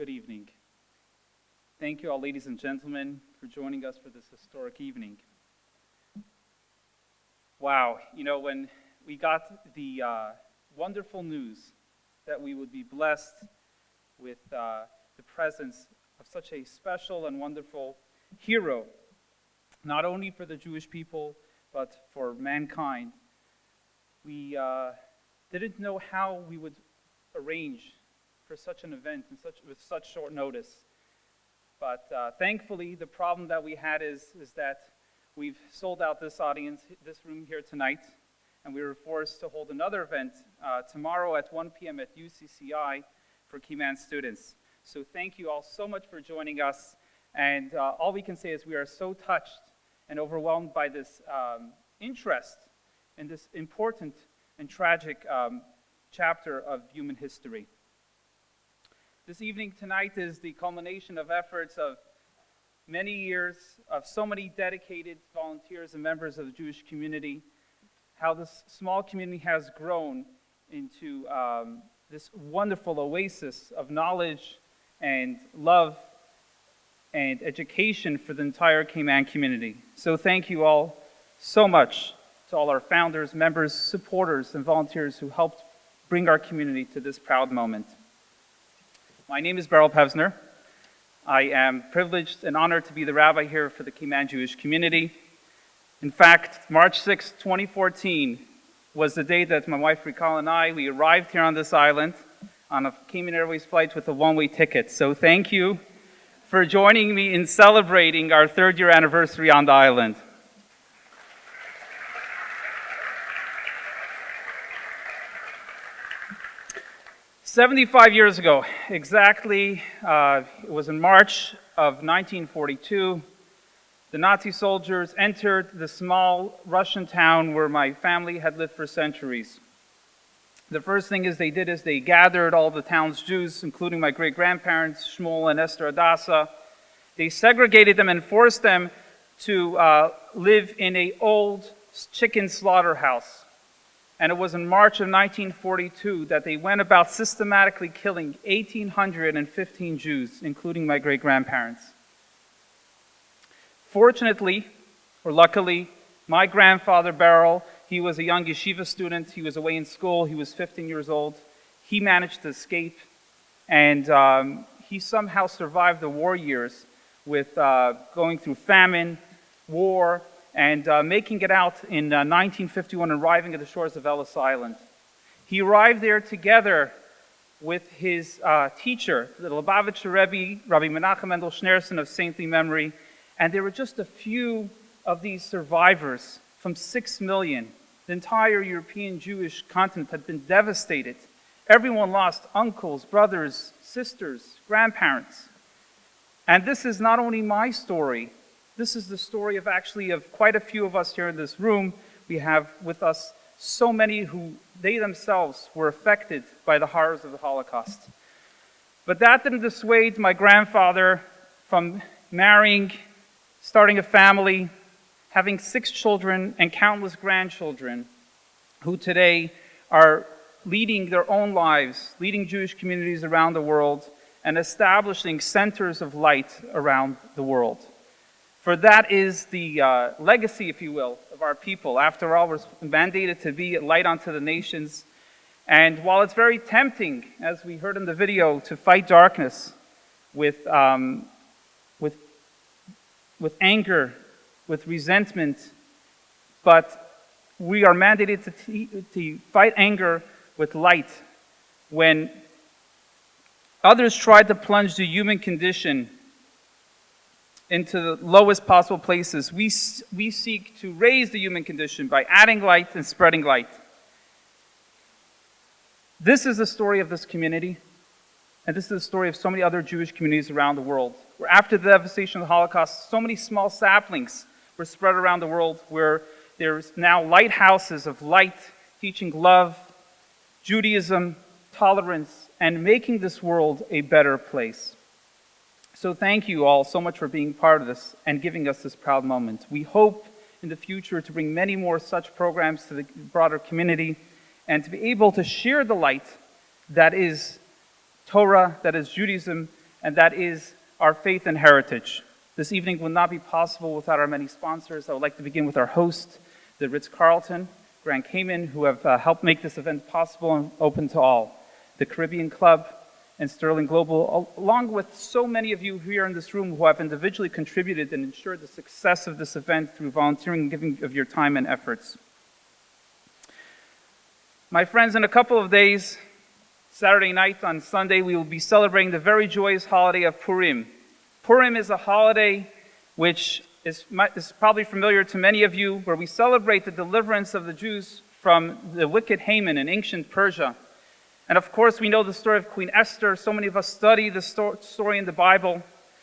Good evening. Thank you all, ladies and gentlemen, for joining us for this historic evening. Wow, when we got the wonderful news that we would be blessed with the presence of such a special and wonderful hero, not only for the Jewish people, but for mankind, we didn't know how we would arrange for such an event and with such short notice. But thankfully, the problem that we had is that we've sold out this audience, this room here tonight, and we were forced to hold another event tomorrow at 1 p.m. at UCCI for Cayman students. So thank you all so much for joining us, and all we can say is we are so touched and overwhelmed by this interest in this important and tragic chapter of human history. This evening tonight is the culmination of efforts of many years of so many dedicated volunteers and members of the Jewish community, how this small community has grown into this wonderful oasis of knowledge and love and education for the entire Cayman community. So thank you all so much to all our founders, members, supporters, and volunteers who helped bring our community to this proud moment. My name is Berel Pewzner. I am privileged and honored to be the rabbi here for the Cayman Jewish Community. In fact, March 6, 2014 was the day that my wife Rikal and we arrived here on this island on a Cayman Airways flight with a one-way ticket. So thank you for joining me in celebrating our third-year anniversary on the island. "75 years ago, exactly, it was in March of 1942, the Nazi soldiers entered the small Russian town where my family had lived for centuries. The first thing they did is they gathered all the town's Jews, including my great-grandparents, Shmuel and Esther Adasa. They segregated them and forced them to live in an old chicken slaughterhouse. And it was in March of 1942 that they went about systematically killing 1,815 Jews, including my great-grandparents. Fortunately, or luckily, my grandfather, Berel, he was a young yeshiva student. He was away in school. He was 15 years old. He managed to escape, and he somehow survived the war years with going through famine, war, and making it out in 1951 and arriving at the shores of Ellis Island. He arrived there together with his teacher, the Lubavitcher Rebbe, Rabbi Menachem Mendel Schneerson of saintly memory, and there were just a few of these survivors from 6 million. The entire European Jewish continent had been devastated. Everyone lost uncles, brothers, sisters, grandparents. And this is not only my story, this is the story of quite a few of us here in this room. We have with us so many who they themselves were affected by the horrors of the Holocaust. But that didn't dissuade my grandfather from marrying, starting a family, having 6 children and countless grandchildren who today are leading their own lives, leading Jewish communities around the world, and establishing centers of light around the world. For that is the legacy, if you will, of our people. After all, we're mandated to be a light unto the nations. And while it's very tempting, as we heard in the video, to fight darkness with anger, with resentment, but we are mandated to fight anger with light. When others tried to plunge the human condition into the lowest possible places, we seek to raise the human condition by adding light and spreading light. This is the story of this community, and this is the story of so many other Jewish communities around the world, where after the devastation of the Holocaust, so many small saplings were spread around the world, where there's now lighthouses of light, teaching love, Judaism, tolerance, and making this world a better place. So thank you all so much for being part of this and giving us this proud moment. We hope in the future to bring many more such programs to the broader community and to be able to share the light that is Torah, that is Judaism, and that is our faith and heritage. This evening would not be possible without our many sponsors. I would like to begin with our host, the Ritz-Carlton Grand Cayman, who have helped make this event possible and open to all. The Caribbean Club and Sterling Global, along with so many of you here in this room who have individually contributed and ensured the success of this event through volunteering and giving of your time and efforts. My friends, in a couple of days, Saturday night on Sunday, we will be celebrating the very joyous holiday of Purim. Purim is a holiday which is probably familiar to many of you, where we celebrate the deliverance of the Jews from the wicked Haman in ancient Persia. And of course, we know the story of Queen Esther. So many of us study the story in the Bible,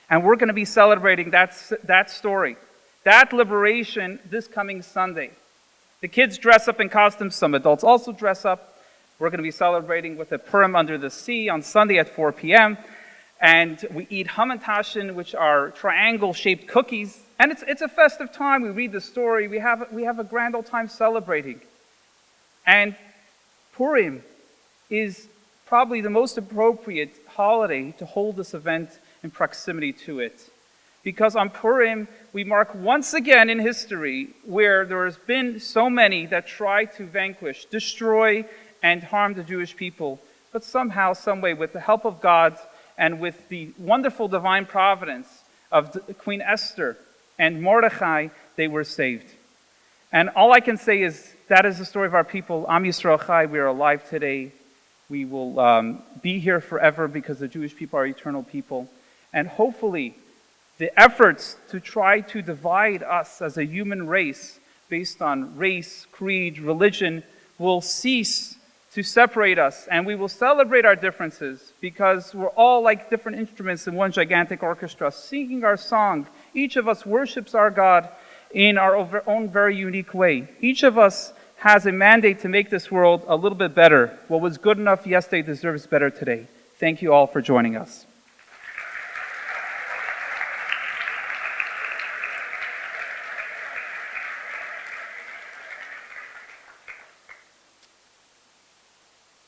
and we're going to be celebrating that story, that liberation this coming Sunday. The kids dress up in costumes, some adults also dress up. We're going to be celebrating with a Purim under the sea on Sunday at 4 p.m. And we eat hamantaschen, which are triangle-shaped cookies. And it's a festive time. We read the story. We have a grand old time celebrating. And Purim is probably the most appropriate holiday to hold this event in proximity to it. Because on Purim, we mark once again in history where there has been so many that try to vanquish, destroy, and harm the Jewish people. But somehow, some way, with the help of God and with the wonderful divine providence of Queen Esther and Mordechai, they were saved. And all I can say is that is the story of our people. Am Yisrael Chai, we are alive today. We will be here forever because the Jewish people are eternal people. And hopefully, the efforts to try to divide us as a human race based on race, creed, religion will cease to separate us, and we will celebrate our differences because we're all like different instruments in one gigantic orchestra, singing our song. Each of us worships our God in our own very unique way. Each of us has a mandate to make this world a little bit better. What was good enough yesterday deserves better today. Thank you all for joining us.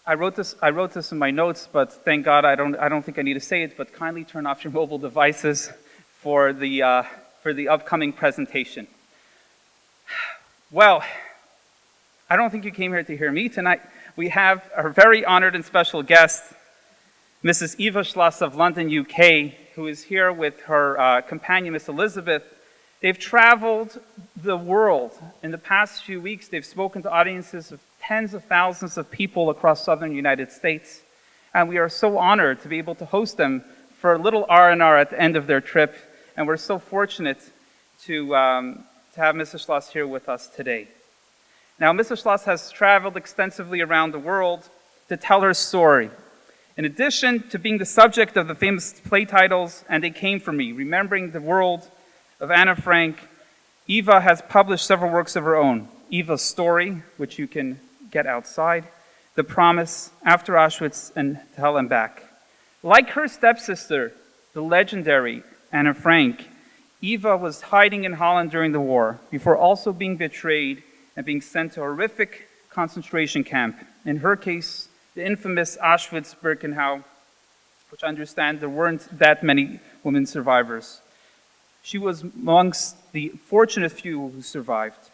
I wrote this in my notes, but thank God I don't think I need to say it, but kindly turn off your mobile devices for the upcoming presentation. Well, I don't think you came here to hear me tonight. We have our very honored and special guest, Mrs. Eva Schloss of London, UK, who is here with her companion, Miss Elizabeth. They've traveled the world. In the past few weeks, they've spoken to audiences of tens of thousands of people across southern United States. And we are so honored to be able to host them for a little R&R at the end of their trip. And we're so fortunate to have Mrs. Schloss here with us today. Now, Mrs. Schloss has traveled extensively around the world to tell her story. In addition to being the subject of the famous play titles, And They Came For Me, Remembering the World of Anna Frank, Eva has published several works of her own. Eva's Story, which you can get outside, The Promise, After Auschwitz, and To Hell and Back. Like her stepsister, the legendary Anna Frank, Eva was hiding in Holland during the war, before also being betrayed and being sent to a horrific concentration camp. In her case, the infamous Auschwitz-Birkenau, which I understand there weren't that many women survivors. She was amongst the fortunate few who survived.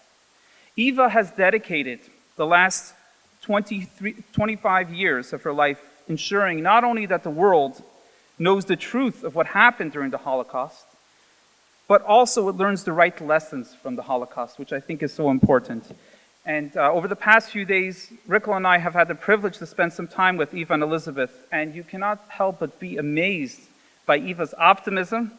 Eva has dedicated the last 25 years of her life ensuring not only that the world knows the truth of what happened during the Holocaust, but also it learns the right lessons from the Holocaust, which I think is so important. And over the past few days, Rikal and I have had the privilege to spend some time with Eva and Elizabeth, and you cannot help but be amazed by Eva's optimism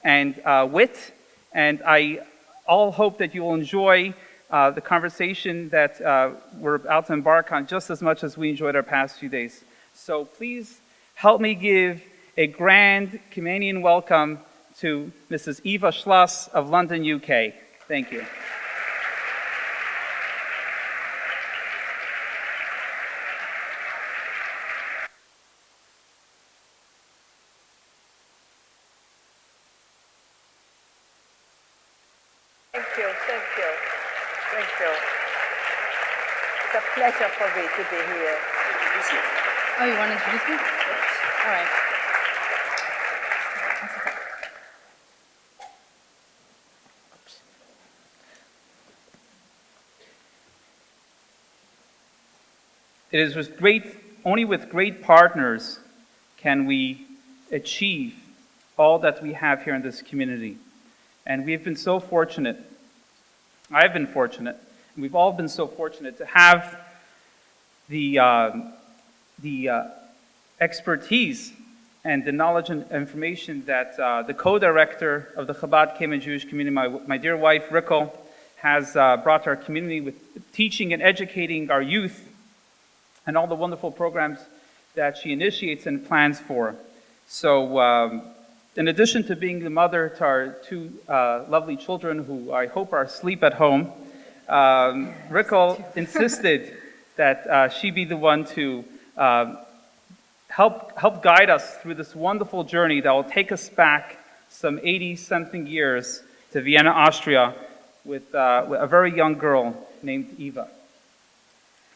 and wit, and I all hope that you will enjoy the conversation that we're about to embark on just as much as we enjoyed our past few days. So please help me give a grand Caymanian welcome to Mrs. Eva Schloss of London, UK. Thank you. Thank you. It's a pleasure for me to be here. Oh, you want to introduce me? All right. It is only with great partners can we achieve all that we have here in this community. And we've been so fortunate, I've been fortunate, and we've all been so fortunate to have the expertise and the knowledge and information that the co-director of the Chabad Cayman Jewish Community, my dear wife, Rikal, has brought to our community with teaching and educating our youth and all the wonderful programs that she initiates and plans for. So in addition to being the mother to our two lovely children who I hope are asleep at home, Rikal insisted that she be the one to help guide us through this wonderful journey that will take us back some 80-something years to Vienna, Austria, with a very young girl named Eva.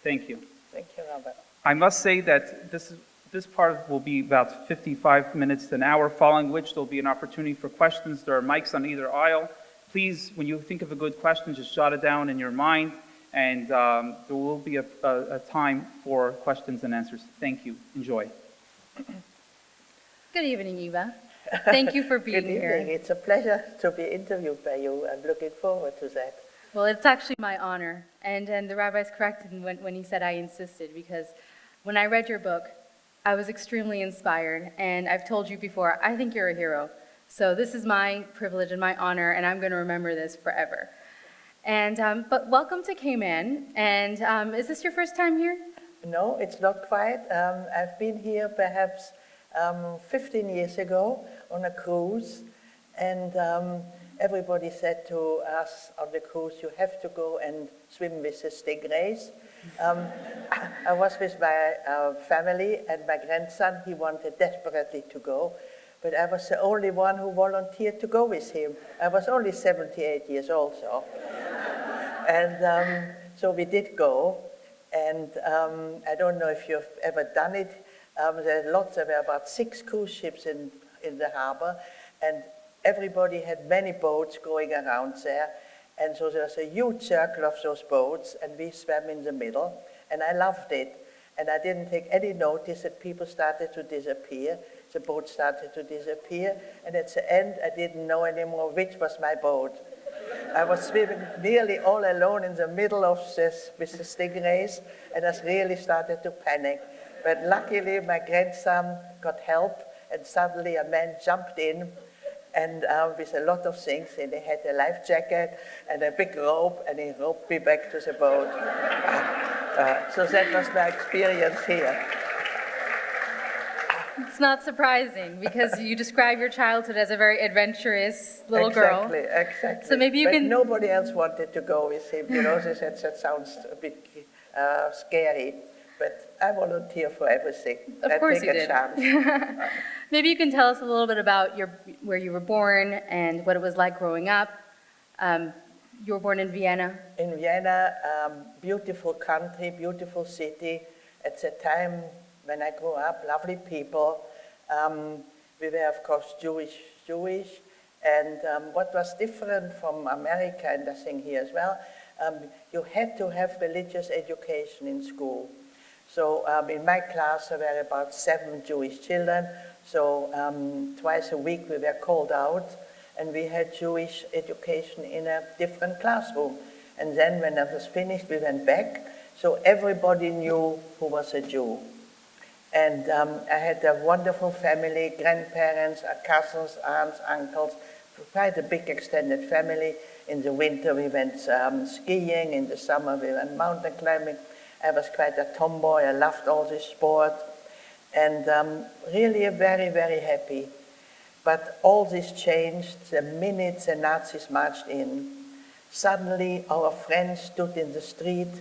Thank you. Thank you, Robert. I must say that this part will be about 55 minutes to an hour, following which there'll be an opportunity for questions. There are mics on either aisle. Please, when you think of a good question, just jot it down in your mind, and there will be a time for questions and answers. Thank you. Enjoy. Good evening, Eva. Thank you for being Good evening. here. It's a pleasure to be interviewed by you. I'm looking forward to that. Well, it's actually my honor. And the rabbi's corrected when he said I insisted, because when I read your book, I was extremely inspired. And I've told you before, I think you're a hero. So this is my privilege and my honor, and I'm going to remember this forever. And but welcome to Cayman. And is this your first time here? No, it's not quite. I've been here perhaps 15 years ago on a cruise, and everybody said to us on the cruise, you have to go and swim with the stingrays. I was with my family, and my grandson, he wanted desperately to go, but I was the only one who volunteered to go with him. I was only 78 years old, so. And so we did go, and I don't know if you've ever done it. There were about 6 cruise ships in the harbor, and everybody had many boats going around there. And so there was a huge circle of those boats, and we swam in the middle, and I loved it. And I didn't take any notice that people started to disappear. The boat started to disappear, and at the end, I didn't know anymore which was my boat. I was swimming nearly all alone in the middle of this with the stingrays, and I really started to panic. But luckily, my grandson got help, and suddenly a man jumped in, and with a lot of things, and he had a life jacket and a big rope, and he roped me back to the boat. So that was my experience here. It's not surprising, because you describe your childhood as a very adventurous little girl. Exactly. So maybe you but can... nobody else wanted to go with him. You know, they said that sounds a bit scary. But I volunteer for everything. Of course I take you a did. chance. Maybe you can tell us a little bit about where you were born and what it was like growing up. You were born in Vienna. In Vienna, beautiful country, beautiful city. At the time when I grew up, lovely people. We were, of course, Jewish. And what was different from America, and I think here as well, you had to have religious education in school. So in my class, there were about 7 Jewish children. So twice a week we were called out, and we had Jewish education in a different classroom. And then when I was finished, we went back. So everybody knew who was a Jew. And I had a wonderful family, grandparents, cousins, aunts, uncles, quite a big extended family. In the winter we went skiing, in the summer we went mountain climbing. I was quite a tomboy, I loved all this sport, and really very, very happy. But all this changed the minute the Nazis marched in. Suddenly our friends stood in the street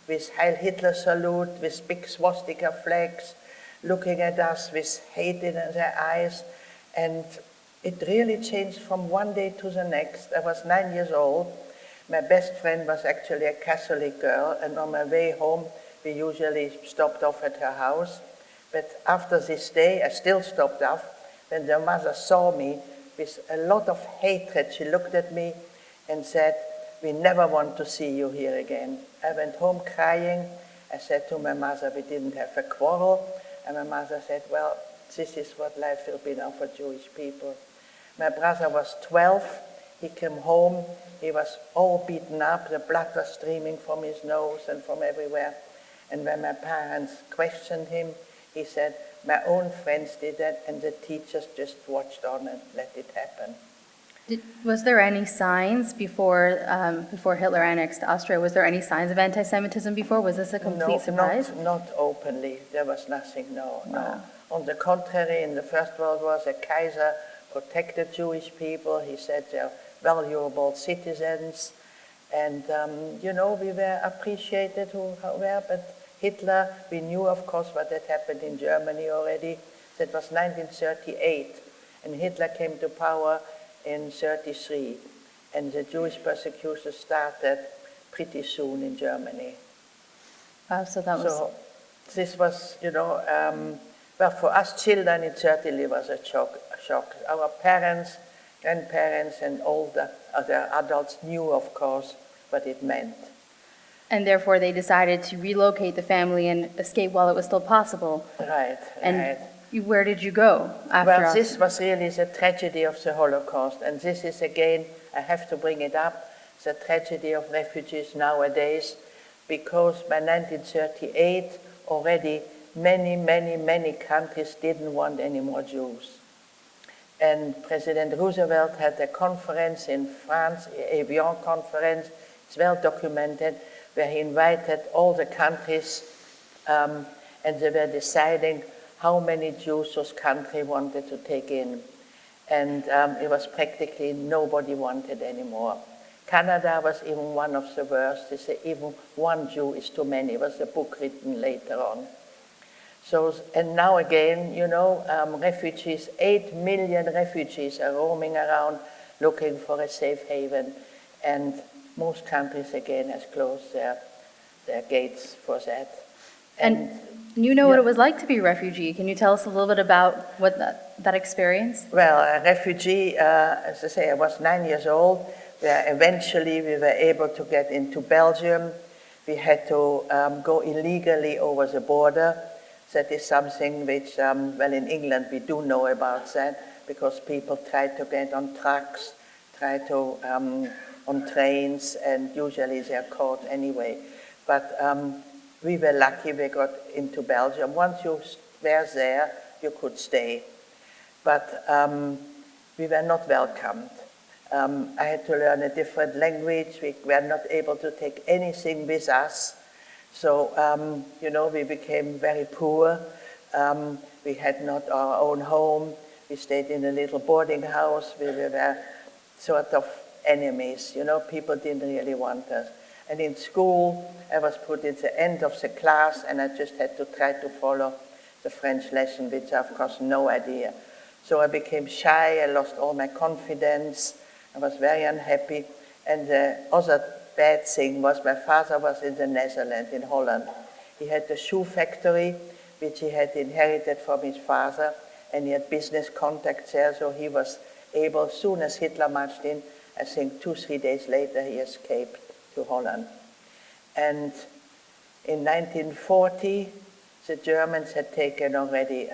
with Heil Hitler salute, with big swastika flags, looking at us with hate in their eyes, and it really changed from one day to the next. I was 9 years old. My best friend was actually a Catholic girl, and on my way home, we usually stopped off at her house. But after this day, I still stopped off. When their mother saw me with a lot of hatred, she looked at me and said, "We never want to see you here again." I went home crying, I said to my mother, we didn't have a quarrel. And my mother said, well, this is what life will be now for Jewish people. My brother was 12. He came home. He was all beaten up. The blood was streaming from his nose and from everywhere. And when my parents questioned him, he said, my own friends did that, and the teachers just watched on and let it happen. Was there any signs before Hitler annexed Austria? Was there any signs of anti-Semitism before? Was this a complete surprise? Not openly. There was nothing, no. On the contrary, in the First World War, the Kaiser protected Jewish people. He said they're valuable citizens. And, we were appreciated who were, but Hitler, we knew, of course, what had happened in Germany already. That was 1938, and Hitler came to power in 1933, and the Jewish persecution started pretty soon in Germany. So this was, well, for us children, it certainly was a shock. Our parents, grandparents, and older other adults knew, of course, what it meant. And therefore, they decided to relocate the family and escape while it was still possible. Right. Where did you go after? Well, this was really the tragedy of the Holocaust. And this is, again, I have to bring it up, the tragedy of refugees nowadays, because by 1938, already many countries didn't want any more Jews. And President Roosevelt had a conference in France, Evian conference, it's well documented, where he invited all the countries, and they were deciding how many Jews those countries wanted to take in. And it was practically nobody wanted anymore. Canada was even one of the worst. They say even one Jew is too many. It was a book written later on. So, and now again, refugees, 8 million refugees are roaming around looking for a safe haven. And most countries, again, has closed their gates for that. And you know what it was like to be a refugee. Can you tell us a little bit about what that experience? Well, a refugee, as I say, I was 9 years old. Eventually, we were able to get into Belgium. We had to go illegally over the border. That is something which, well, in England, we do know about that, because people try to get on trucks, try to on trains, and usually they're caught anyway. But we were lucky we got into Belgium. Once you were there, you could stay. But we were not welcomed. I had to learn a different language. We were not able to take anything with us. So, we became very poor. We had not our own home. We stayed in a little boarding house. We were sort of enemies. People didn't really want us. And in school, I was put at the end of the class, and I just had to try to follow the French lesson, which I, of course, no idea. So I became shy. I lost all my confidence. I was very unhappy. And the other bad thing was my father was in the Netherlands, in Holland. He had a shoe factory, which he had inherited from his father, and he had business contacts there, so he was able, as soon as Hitler marched in, I think 2-3 days later, he escaped to Holland. And in 1940, the Germans had taken already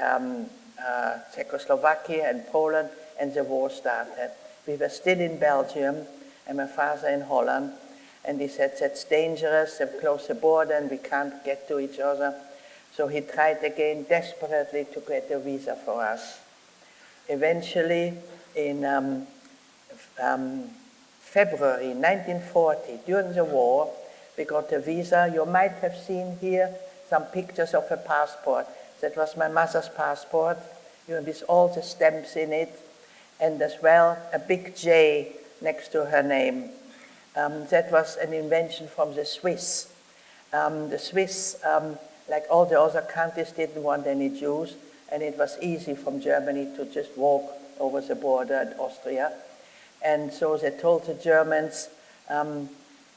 Czechoslovakia and Poland, and the war started. We were still in Belgium, and my father in Holland, and he said, that's dangerous, they've closed the border and we can't get to each other. So he tried again desperately to get a visa for us. Eventually, in February 1940, during the war, we got a visa. You might have seen here some pictures of a passport. That was my mother's passport, with all the stamps in it, and as well a big J next to her name. That was an invention from the Swiss. The Swiss, like all the other countries, didn't want any Jews, and it was easy from Germany to just walk over the border at Austria. And so they told the Germans,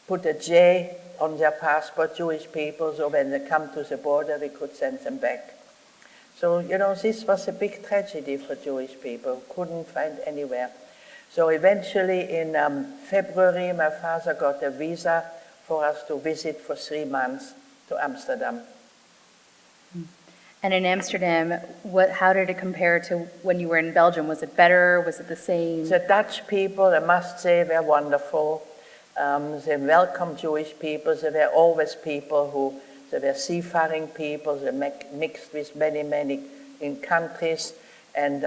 put a J on their passport, Jewish people, so when they come to the border, we could send them back. So, this was a big tragedy for Jewish people, couldn't find anywhere. So eventually in February, my father got a visa for us to visit for 3 months to Amsterdam. And in Amsterdam, how did it compare to when you were in Belgium? Was it better? Was it the same? The Dutch people, I must say, were wonderful. They welcomed Jewish people. They were always people they were seafaring people. They mixed with many, many in countries. And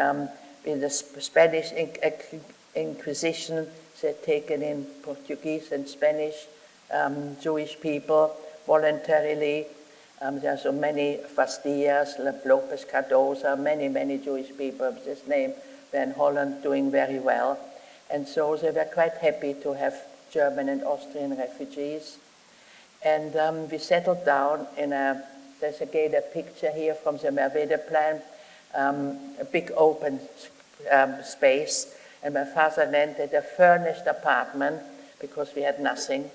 in the Spanish Inquisition, they had taken in Portuguese and Spanish Jewish people voluntarily. There are so many Fastillas, Lopez Cardoza, many, many Jewish people of this name were in Holland doing very well. And so they were quite happy to have German and Austrian refugees. And we settled down there's again a picture here from the Merwede plan, a big open space. And my father rented a furnished apartment because we had nothing.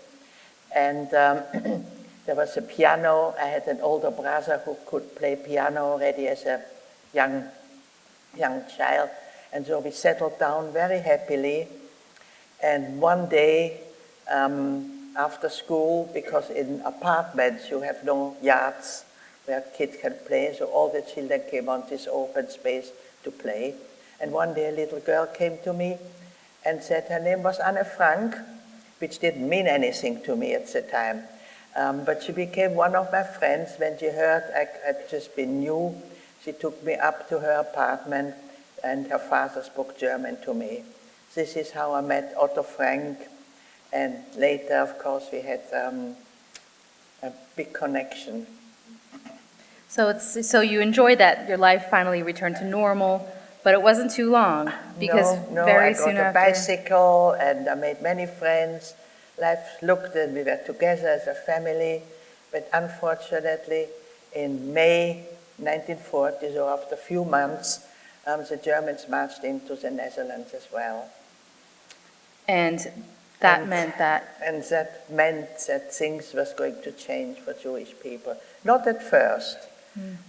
And there was a piano. I had an older brother who could play piano already as a young child. And so we settled down very happily. And one day, after school, because in apartments you have no yards where kids can play, so all the children came on this open space to play. And one day a little girl came to me and said her name was Anne Frank, which didn't mean anything to me at the time. But she became one of my friends. When she heard I had just been new, she took me up to her apartment, and her father spoke German to me. This is how I met Otto Frank, and later, of course, we had a big connection. So you enjoyed that your life finally returned to normal, but it wasn't too long because very soon after. I got a bicycle and I made many friends. Life looked and we were together as a family, but unfortunately in May 1940, so after a few months, the Germans marched into the Netherlands as well. And that meant that things was going to change for Jewish people. Not at first,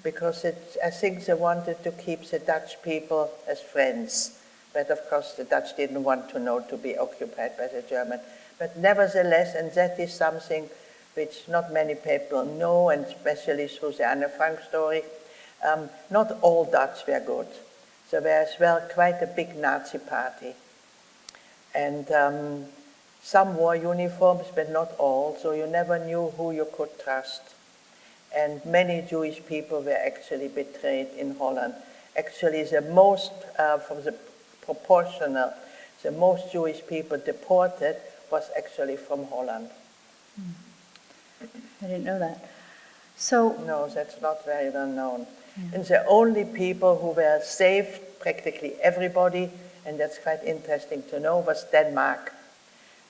because I think they wanted to keep the Dutch people as friends. But of course the Dutch didn't want to be occupied by the Germans. But nevertheless, and that is something which not many people know, and especially through the Anne Frank story, not all Dutch were good. There were as well quite a big Nazi party. And some wore uniforms, but not all, so you never knew who you could trust. And many Jewish people were actually betrayed in Holland. Actually, the most, from the proportional, the most Jewish people deported was actually from Holland. I didn't know that. No, that's not very well known. And the only people who were saved, practically everybody, and that's quite interesting to know, was Denmark.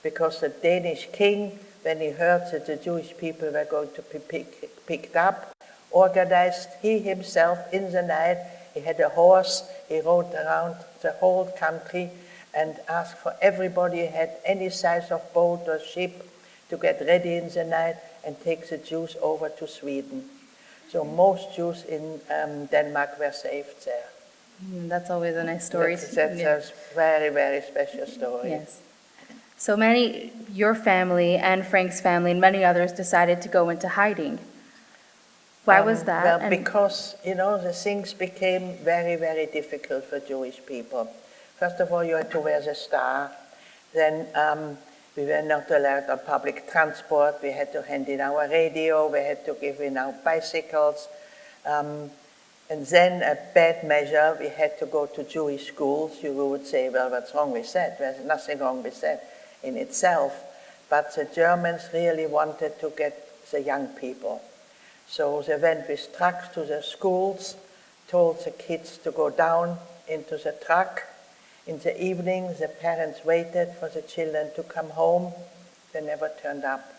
Because the Danish king, when he heard that the Jewish people were going to be picked up, organized he himself in the night. He had a horse, he rode around the whole country and asked for everybody who had any size of boat or ship to get ready in the night and take the Jews over to Sweden. So most Jews in Denmark were saved there. That's always a nice story. That's a very, very special story. Yes. So your family and Frank's family and many others decided to go into hiding. Why was that? Well, because, the things became very, very difficult for Jewish people. First of all, you had to wear the star. Then we were not allowed on public transport. We had to hand in our radio. We had to give in our bicycles. And then a bad measure, we had to go to Jewish schools. You would say, well, what's wrong with that? There's nothing wrong with that in itself. But the Germans really wanted to get the young people. So they went with trucks to the schools, told the kids to go down into the truck. In the evening, the parents waited for the children to come home. They never turned up.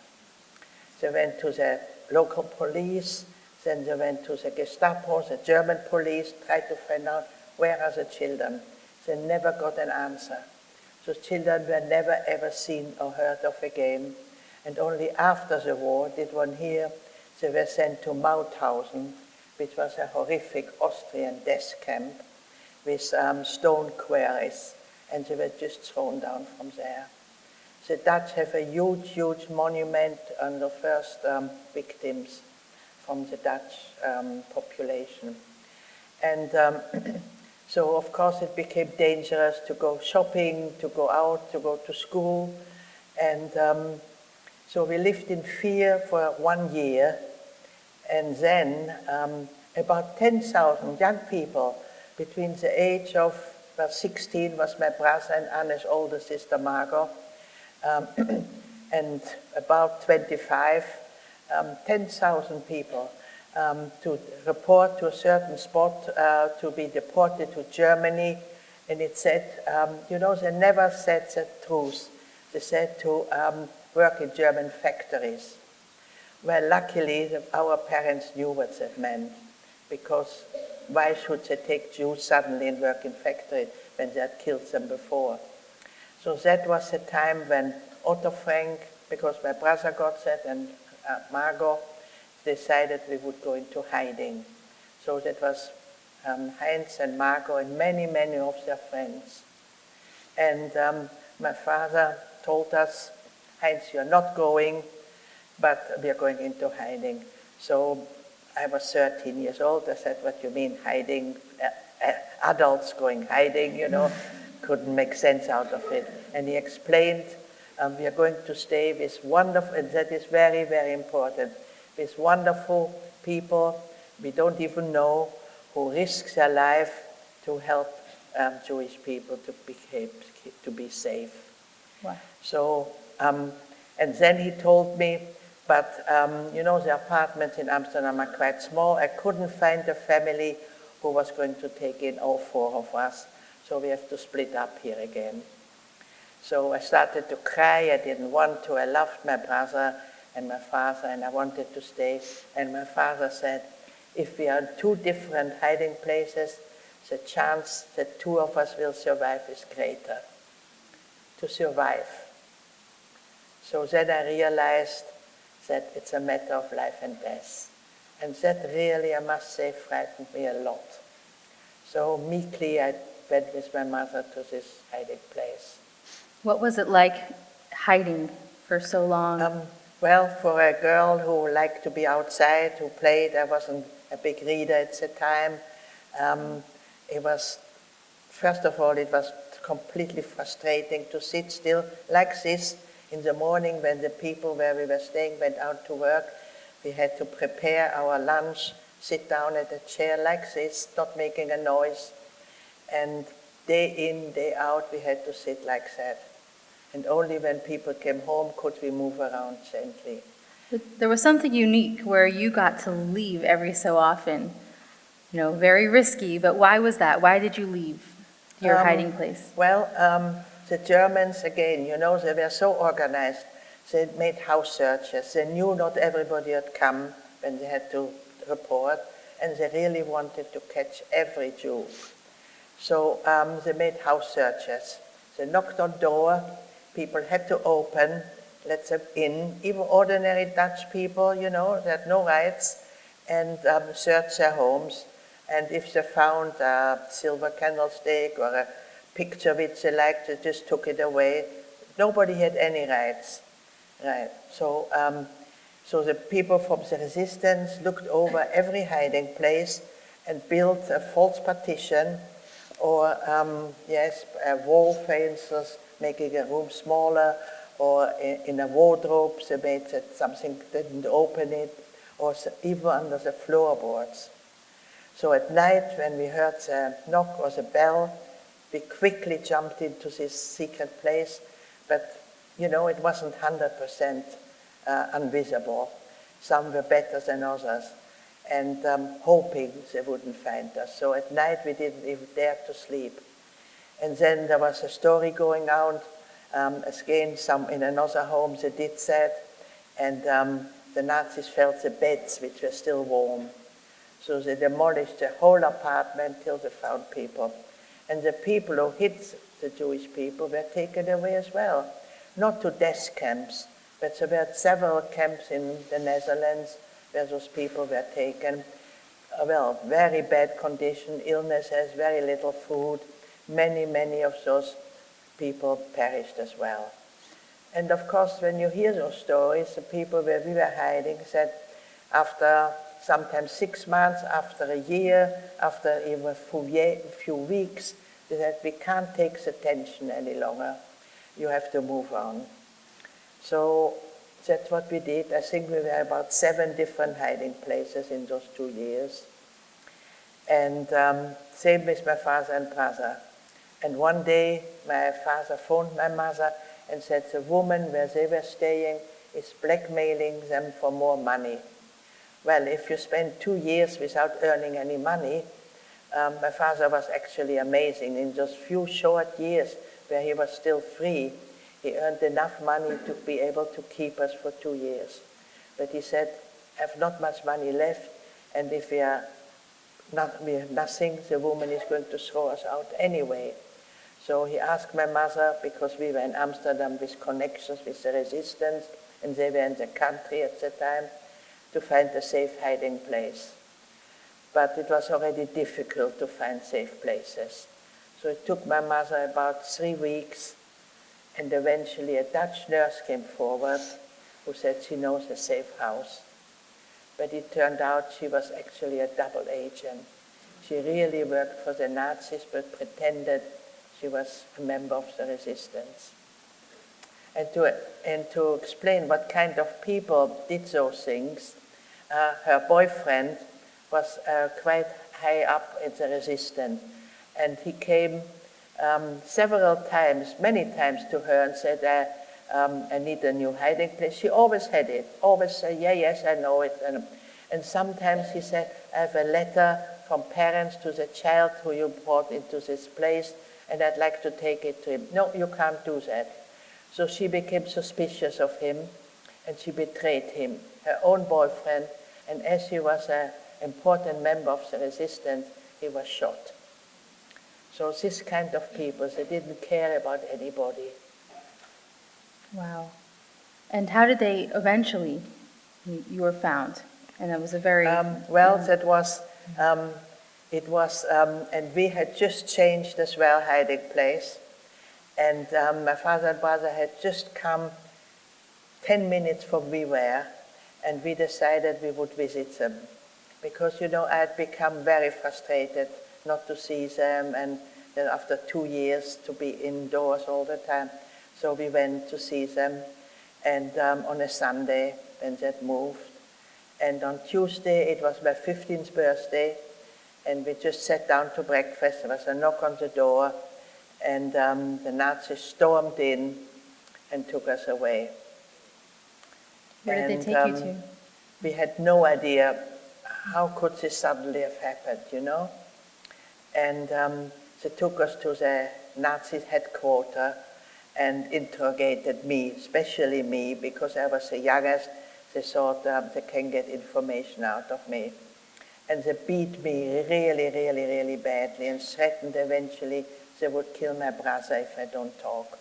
They went to the local police, then they went to the Gestapo, the German police, tried to find out where are the children. They never got an answer. So children were never ever seen or heard of again. And only after the war did one hear they were sent to Mauthausen, which was a horrific Austrian death camp with stone quarries, and they were just thrown down from there. The Dutch have a huge, huge monument on the first victims from the Dutch population. And so, of course, it became dangerous to go shopping, to go out, to go to school. And so we lived in fear for 1 year. And then about 10,000 young people between the age of, well, 16 was my brother and Anne's older sister, Margot, and about 25, 10,000 people to report to a certain spot to be deported to Germany. And it said, you know, they never said the truth. They said to work in German factories. Well, luckily, our parents knew what that meant, because why should they take Jews suddenly and work in factories when they had killed them before? So that was the time when Otto Frank, because my brother got that, and Margot, decided we would go into hiding. So that was Heinz and Margot and many, many of their friends. And my father told us, Heinz, you're not going, but we are going into hiding. So I was 13 years old. I said, what do you mean hiding? Adults going hiding, you know, couldn't make sense out of it. And he explained, we are going to stay with wonderful, and that is very, very important, with wonderful people we don't even know, who risk their life to help Jewish people to be safe. Wow. So, and then he told me, but you know, the apartments in Amsterdam are quite small. I couldn't find a family who was going to take in all 4 of us, so we have to split up here again. So I started to cry. I didn't want to. I loved my brother and my father, and I wanted to stay. And my father said, if we are in 2 different hiding places, the chance that 2 of us will survive is greater. To survive. So then I realized that it's a matter of life and death. And that really, I must say, frightened me a lot. So meekly I went with my mother to this hiding place. What was it like hiding for so long? Well, for a girl who liked to be outside, who played, I wasn't a big reader at the time. It was, first of all, it was completely frustrating to sit still like this in the morning when the people where we were staying went out to work. We had to prepare our lunch, sit down at a chair like this, not making a noise. And day in, day out, we had to sit like that. And only when people came home could we move around gently. There was something unique where you got to leave every so often. You know, very risky, but why was that? Why did you leave your hiding place? Well, the Germans, again, you know, they were so organized. They made house searches. They knew not everybody had come when they had to report, and they really wanted to catch every Jew. So they made house searches. They knocked on door. People had to open, let them in. Even ordinary Dutch people, you know, they had no rights, and search their homes. And if they found a silver candlestick or a picture which they liked, they just took it away. Nobody had any rights. Right. So, so the people from the resistance looked over every hiding place and built a false partition, or wall fences, making a room smaller, or in a wardrobe they made that something didn't open it, or even under the floorboards. So at night, when we heard the knock or the bell, we quickly jumped into this secret place, but you know, it wasn't 100% invisible. Some were better than others, and hoping they wouldn't find us. So at night, we didn't even dare to sleep. And then there was a story going out, again, in another home they did that, and the Nazis felt the beds, which were still warm. So they demolished the whole apartment till they found people. And the people who hit the Jewish people were taken away as well. Not to death camps, but there were several camps in the Netherlands where those people were taken. Well, very bad condition, illnesses, very little food. Many, many of those people perished as well. And of course, when you hear those stories, the people where we were hiding said, after sometimes 6 months, after a year, after even a few weeks, they said, we can't take the tension any longer. You have to move on. So that's what we did. I think we were about 7 different hiding places in those 2 years. And same with my father and brother. And one day, my father phoned my mother and said the woman where they were staying is blackmailing them for more money. Well, if you spend 2 years without earning any money, my father was actually amazing. In those few short years where he was still free, he earned enough money to be able to keep us for 2 years. But he said, I have not much money left, and if we have nothing, the woman is going to throw us out anyway. So he asked my mother, because we were in Amsterdam with connections with the resistance, and they were in the country at the time, to find a safe hiding place. But it was already difficult to find safe places. So it took my mother about 3 weeks, and eventually a Dutch nurse came forward who said she knows a safe house. But it turned out she was actually a double agent. She really worked for the Nazis, but pretended she was a member of the resistance. And to explain what kind of people did those things, her boyfriend was quite high up in the resistance. And he came several times, many times to her and said, I need a new hiding place. She always had it, always said, yeah, yes, I know it. And sometimes he said, I have a letter from parents to the child who you brought into this place, and I'd like to take it to him. No, you can't do that. So she became suspicious of him, and she betrayed him, her own boyfriend, and as he was an important member of the resistance, he was shot. So this kind of people, they didn't care about anybody. Wow. And how did they eventually, you were found? And that was a very... that was, and we had just changed as well hiding place. And my father and brother had just come 10 minutes from we were, and we decided we would visit them. Because, you know, I had become very frustrated not to see them, and then after 2 years to be indoors all the time. So we went to see them, and on a Sunday, when they moved. And on Tuesday, it was my 15th birthday, and we just sat down to breakfast. There was a knock on the door, and the Nazis stormed in and took us away. Where did they take you to? We had no idea how could this suddenly have happened, you know? And they took us to the Nazi headquarters and interrogated me, especially me, because I was the youngest. They thought they can get information out of me. And they beat me really, really, really badly and threatened eventually they would kill my brother if I don't talk.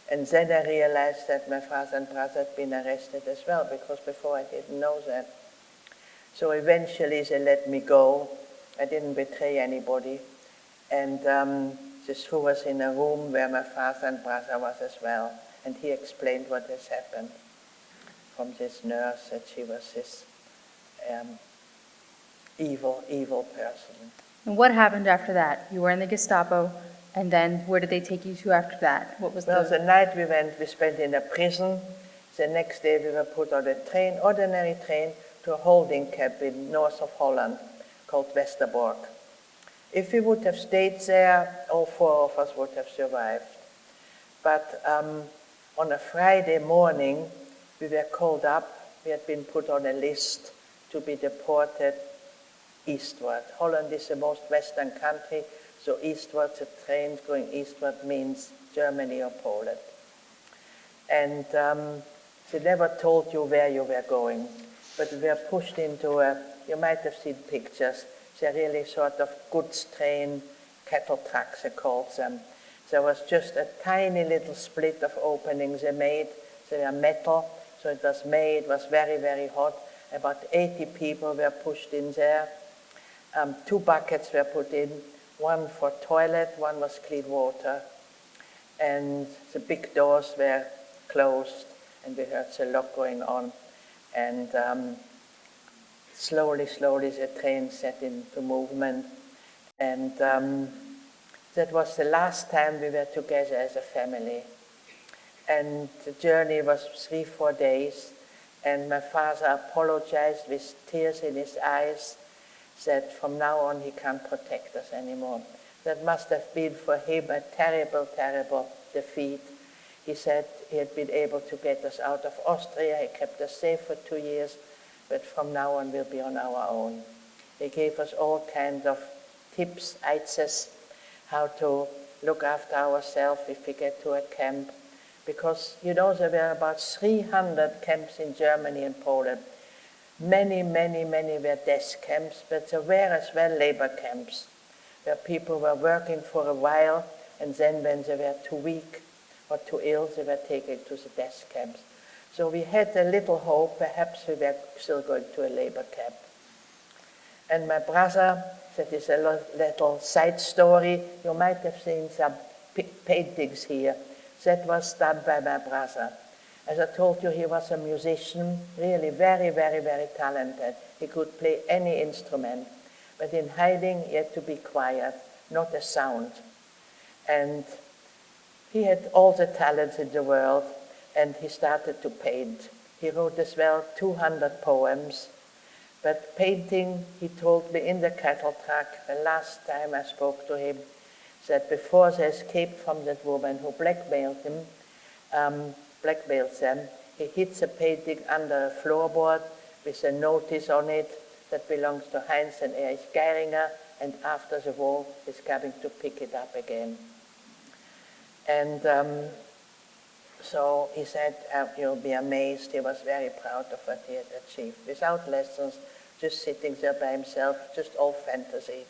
And then I realized that my father and brother had been arrested as well, because before I didn't know that. So eventually they let me go. I didn't betray anybody. And they threw us in a room where my father and brother was as well. And he explained what has happened from this nurse, that she was this evil person. And what happened after that? You were in the Gestapo, and then where did they take you to after that? What was the night we spent in a prison. The next day we were put on a train, ordinary train, to a holding camp in north of Holland called Westerbork. If we would have stayed there, all 4 of us would have survived. But on a Friday morning, we were called up. We had been put on a list to be deported eastward. Holland is the most western country, so eastward, the trains going eastward means Germany or Poland. And they never told you where you were going, but we were pushed into you might have seen pictures, they're really sort of goods train, cattle trucks, they called them. There was just a tiny little split of openings they made. They were metal, so it was made, it was very, very hot. About 80 people were pushed in there. 2 buckets were put in, one for toilet, one was clean water. And the big doors were closed, and we heard a lot going on. And slowly, slowly the train set into movement. And that was the last time we were together as a family. And the journey was 3-4 days. And my father apologized with tears in his eyes, said from now on he can't protect us anymore. That must have been for him a terrible, terrible defeat. He said he had been able to get us out of Austria, he kept us safe for 2 years, but from now on we'll be on our own. He gave us all kinds of tips, aids, how to look after ourselves if we get to a camp. Because, you know, there were about 300 camps in Germany and Poland. Many, many, many were death camps, but there were as well labor camps, where people were working for a while, and then when they were too weak or too ill, they were taken to the death camps. So we had a little hope, perhaps we were still going to a labor camp. And my brother, that is a little side story, you might have seen some paintings here. That was done by my brother. As I told you, he was a musician, really very, very, very talented. He could play any instrument, but in hiding he had to be quiet, not a sound. And he had all the talents in the world, and he started to paint. He wrote as well 200 poems. But painting, he told me in the cattle truck, the last time I spoke to him, that before they escaped from that woman who blackmailed them, he hid the painting under a floorboard with a notice on it that belongs to Heinz and Erich Geiringer, and after the war is coming to pick it up again. And so he said, you'll be amazed. He was very proud of what he had achieved. Without lessons, just sitting there by himself, just all fantasy.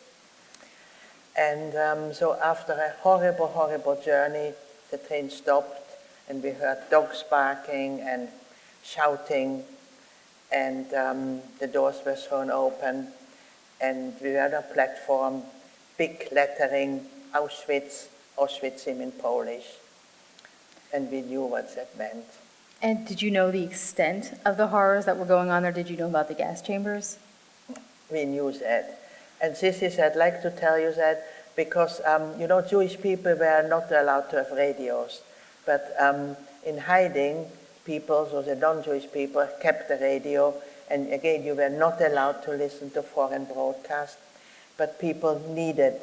And so after a horrible, horrible journey, the train stopped, and we heard dogs barking and shouting, and the doors were thrown open, and we were on a platform, big lettering, Auschwitz, Auschwitz in Polish, and we knew what that meant. And did you know the extent of the horrors that were going on there? Did you know about the gas chambers? We knew that. And this is, I'd like to tell you that, because, you know, Jewish people were not allowed to have radios. But in hiding, people, so the non-Jewish people, kept the radio. And again, you were not allowed to listen to foreign broadcasts. But people needed,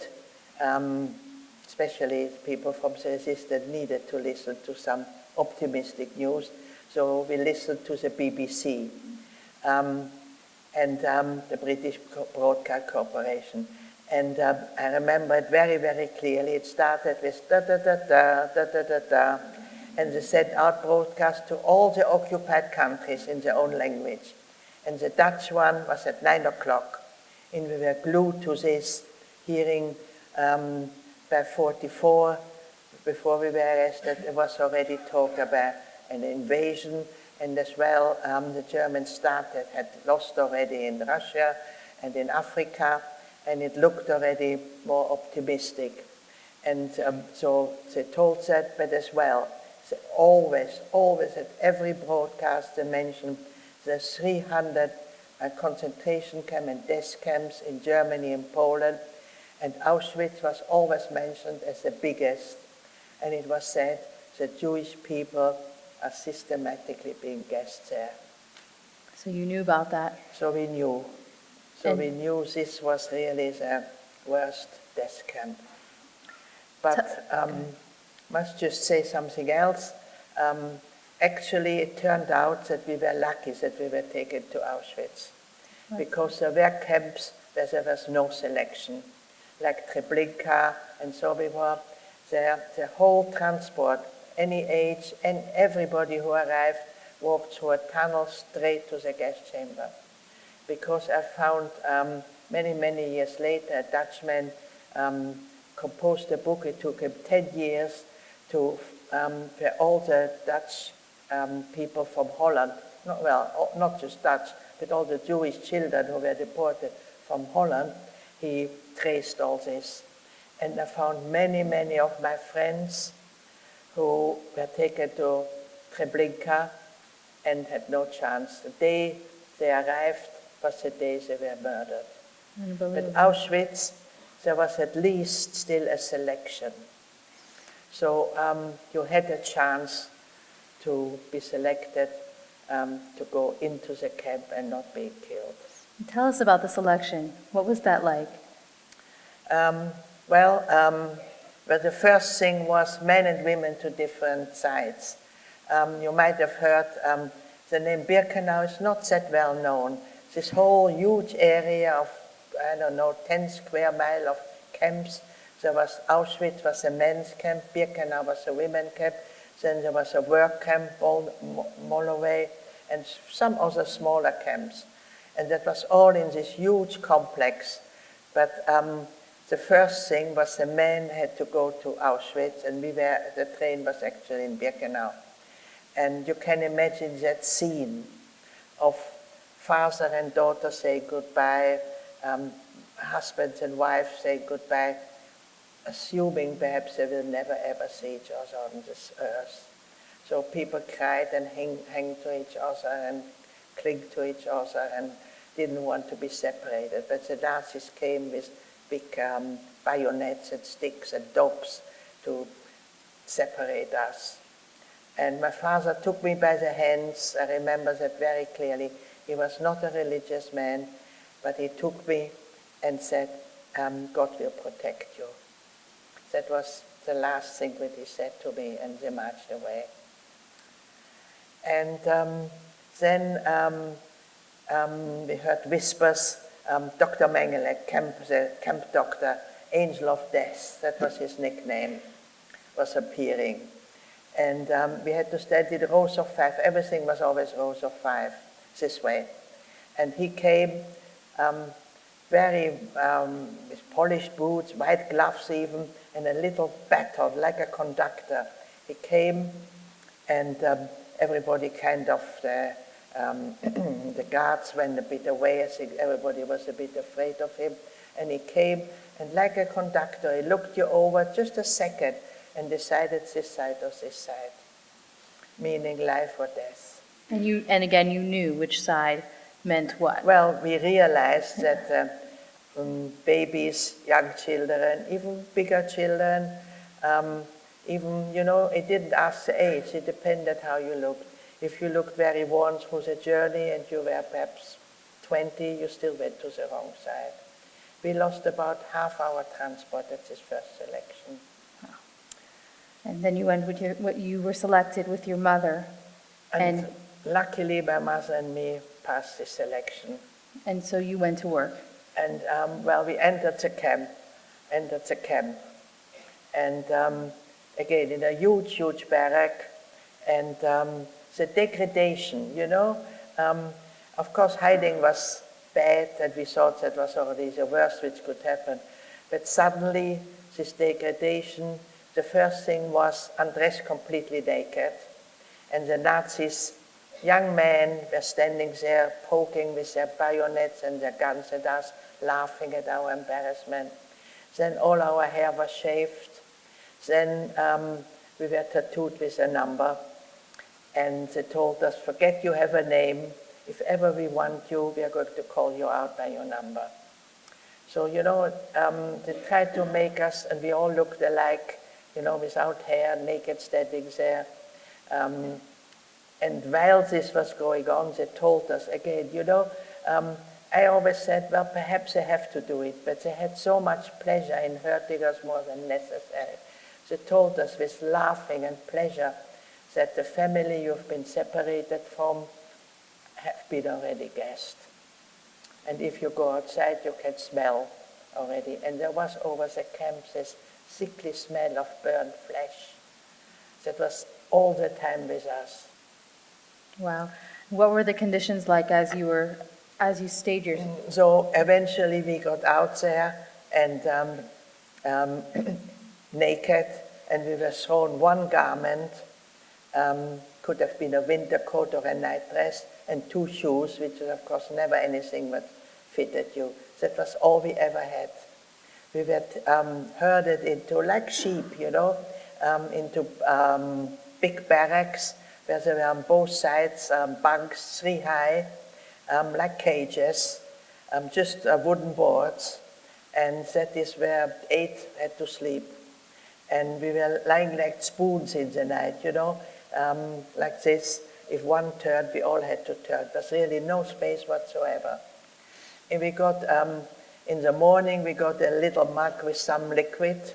especially people from the resistance, needed to listen to some optimistic news. So we listened to the BBC. And the British Broadcast Corporation. And I remember it very, very clearly. It started with da-da-da-da, da-da-da-da, and they sent out broadcasts to all the occupied countries in their own language. And the Dutch one was at 9 o'clock. And we were glued to this, hearing by 44, before we were arrested, there was already talk about an invasion. And as well, the Germans had lost already in Russia and in Africa, and it looked already more optimistic. And so they told that, but as well, always at every broadcast they mentioned the 300 concentration camp and death camps in Germany and Poland, and Auschwitz was always mentioned as the biggest. And it was said that Jewish people are systematically being gassed there. So you knew about that? So we knew. So we knew this was really the worst death camp. But must just say something else. Actually, it turned out that we were lucky that we were taken to Auschwitz. Right. Because there were camps where there was no selection, like Treblinka, and so we were there. The whole transport, any age, and everybody who arrived walked through a tunnel straight to the gas chamber. Because I found many, many years later, a Dutchman composed a book. It took him 10 years to, where all the Dutch people from Holland, not just Dutch, but all the Jewish children who were deported from Holland, he traced all this. And I found many, many of my friends who were taken to Treblinka and had no chance. The day they arrived, was the day they were murdered. But Unbelievable. Auschwitz, there was at least still a selection. So you had a chance to be selected to go into the camp and not be killed. Tell us about the selection. What was that like? Well, the first thing was men and women to different sides. You might have heard the name Birkenau is not that well known. This whole huge area of, 10 square mile of camps. There was Auschwitz was a men's camp, Birkenau was a women's camp, then there was a work camp, Molloway, and some other smaller camps. And that was all in this huge complex. But the first thing was the men had to go to Auschwitz, and the train was actually in Birkenau. And you can imagine that scene of father and daughter say goodbye, husbands and wives say goodbye, assuming perhaps they will never ever see each other on this earth. So people cried and hung to each other and clinged to each other and didn't want to be separated. But the Nazis came with big bayonets and sticks and dogs to separate us. And my father took me by the hands. I remember that very clearly. He was not a religious man, but he took me and said, God will protect you. That was the last thing that he said to me, and they marched away. And then we heard whispers. Dr. Mengele, the camp doctor, Angel of Death, that was his nickname, was appearing. And we had to study the rows of 5. Everything was always rows of 5, this way. And he came with polished boots, white gloves even, and a little baton, like a conductor. He came, and everybody kind of, the guards went a bit away. I think everybody was a bit afraid of him. And he came, and like a conductor, he looked you over just a second and decided this side or this side, meaning life or death. And again, you knew which side meant what? Well, we realized that babies, young children, even bigger children, it didn't ask the age, it depended how you looked. If you looked very worn through the journey and you were perhaps 20, you still went to the wrong side. We lost about half our transport at this first selection. And then you went with you were selected with your mother. And luckily my mother and me passed this selection. And so you went to work. And we entered the camp. And again, in a huge, huge barrack. And the degradation, of course hiding was bad, and we thought that was already the worst which could happen. But suddenly, this degradation, the first thing was undressed completely naked. And the Nazis, young men, were standing there, poking with their bayonets and their guns at us, laughing at our embarrassment. Then all our hair was shaved. Then we were tattooed with a number. And they told us, forget you have a name. If ever we want you, we are going to call you out by your number. So, they tried to make us, and we all looked alike, without hair, naked, standing there. And while this was going on, they told us again, I always said, well, perhaps they have to do it, but they had so much pleasure in hurting us more than necessary. They told us with laughing and pleasure that the family you've been separated from have been already gassed. And if you go outside, you can smell already. And there was over the camp this sickly smell of burned flesh that was all the time with us. Wow. What were the conditions like as you stayed your... So eventually we got out there and naked, and we were thrown one garment, could have been a winter coat or a night dress, and 2 shoes, which was of course never anything that fitted you. That was all we ever had. We were herded into, like sheep, into big barracks where there were on both sides bunks 3 high, like cages, just wooden boards, and that is where 8 had to sleep. And we were lying like spoons in the night, you know, like this. If one turned, we all had to turn. There's really no space whatsoever. And we got, in the morning, we got a little mug with some liquid,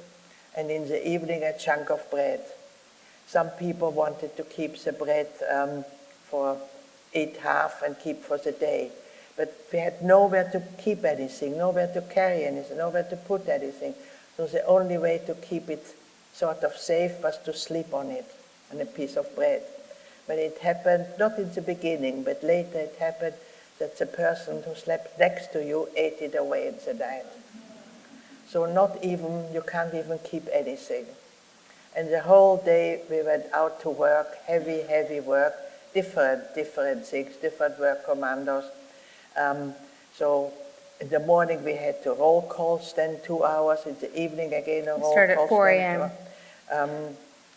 and in the evening, a chunk of bread. Some people wanted to keep the bread eat half and keep for the day. But we had nowhere to keep anything, nowhere to carry anything, nowhere to put anything. So the only way to keep it sort of safe was to sleep on it, on a piece of bread. But it happened, not in the beginning, but later it happened that the person who slept next to you ate it away in the night. So you can't even keep anything. And the whole day we went out to work, heavy, heavy work, different things, different work commandos. So in the morning we had to roll call, stand 2 hours. In the evening again a roll call. Start at 4 a.m.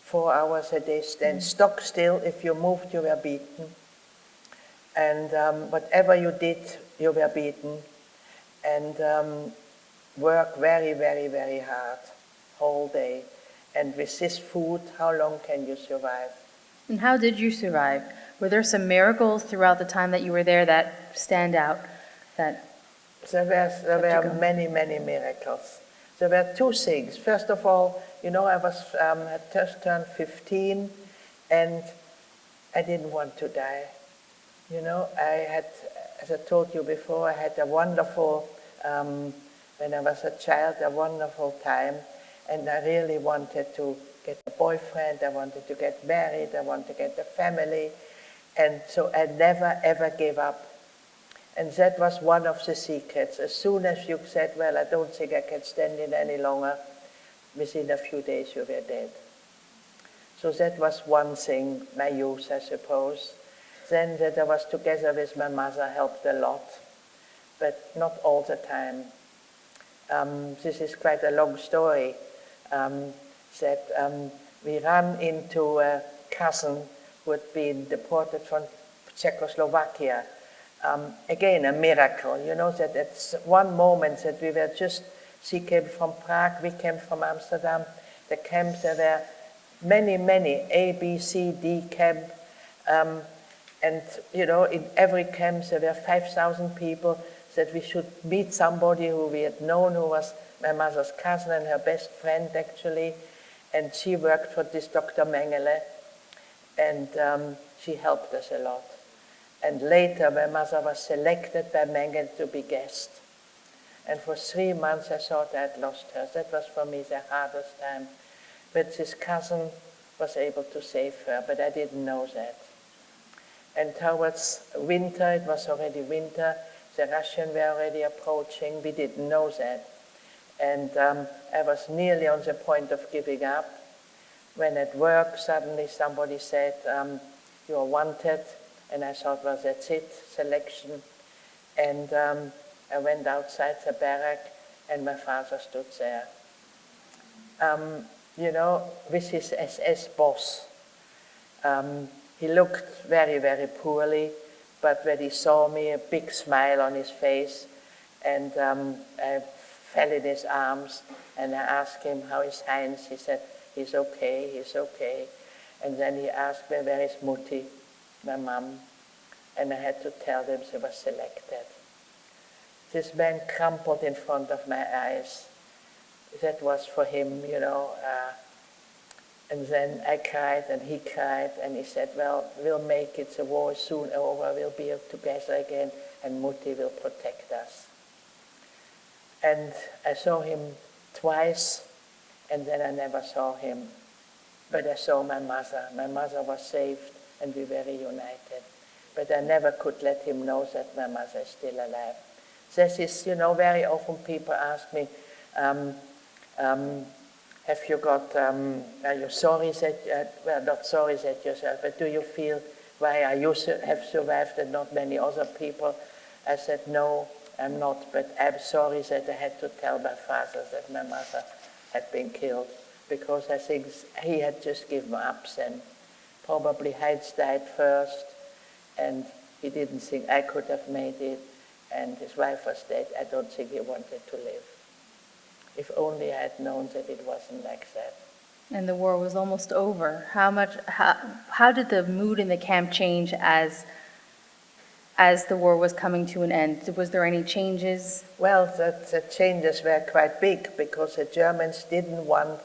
4 hours a day, stand stock still. If you moved, you were beaten. And whatever you did, you were beaten. And work very, very, very hard, whole day. And with this food, how long can you survive? And how did you survive? Were there some miracles throughout the time that you were there that stand out? There were many, many miracles. There were 2 things. First of all, you know, I had just turned 15, and I didn't want to die. You know, I had, as I told you before, I had a wonderful, when I was a child, a wonderful time, and I really wanted to get a boyfriend, I wanted to get married, I wanted to get a family, and so I never ever gave up. And that was one of the secrets. As soon as you said, well, I don't think I can stand it any longer, within a few days you were dead. So that was one thing, my youth, I suppose. Then that I was together with my mother helped a lot, but not all the time. This is quite a long story. We ran into a cousin who had been deported from Czechoslovakia. Again, a miracle, you know, that at one moment that we were she came from Prague, we came from Amsterdam. The camps, there were many, many, A, B, C, D camp. And, you know, in every camp there were 5,000 people, that we should meet somebody who we had known, who was my mother's cousin and her best friend, actually. And she worked for this Dr. Mengele, and she helped us a lot. And later, my mother was selected by Mengele to be guest. And for 3 months, I thought I'd lost her. That was for me the hardest time. But this cousin was able to save her, but I didn't know that. And towards winter, it was already winter, the Russians were already approaching. We didn't know that. And I was nearly on the point of giving up, when at work suddenly somebody said, you are wanted. And I thought, well, that's it, selection. And I went outside the barrack, and my father stood there. You know, with his SS boss. He looked very, very poorly, but when he saw me, a big smile on his face, and I fell in his arms, and I asked him how is Heinz. He said, he's okay, he's okay. And then he asked me, where is Mutti, my mom? And I had to tell them she was selected. This man crumpled in front of my eyes. That was for him, you know. And then I cried, and he cried, and he said, well, we'll make it, the war is soon over, we'll be together again, and Mutti will protect us. And I saw him twice, and then I never saw him. But I saw my mother. My mother was saved, and we were reunited. But I never could let him know that my mother is still alive. This is, you know, very often people ask me, have you got, are you sorry that, well, not sorry that yourself, but do you feel why you have survived and not many other people? I said, no, I'm not, but I'm sorry that I had to tell my father that my mother had been killed, because I think he had just given up then. Probably Heinz died first, and He didn't think I could have made it, and his wife was dead. I don't think he wanted to live. If only I had known that it wasn't like that. And the war was almost over. How did the mood in the camp change as the war was coming to an end? Was there any changes? Well, the changes were quite big because the Germans didn't want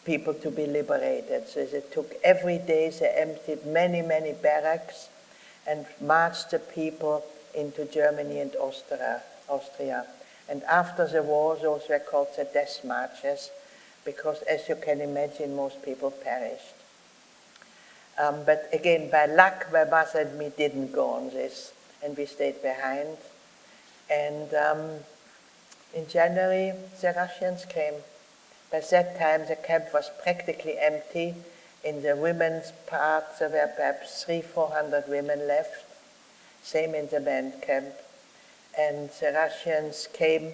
people to be liberated. So they took every day, they emptied many, many barracks and marched the people into Germany and Austria. And after the war, those were called the death marches, because as you can imagine, most people perished. But again, by luck, my mother and me didn't go on this, and we stayed behind. And in January, the Russians came. By that time, the camp was practically empty. In the women's part, there were perhaps 300-400 women left. Same in the men camp. And the Russians came,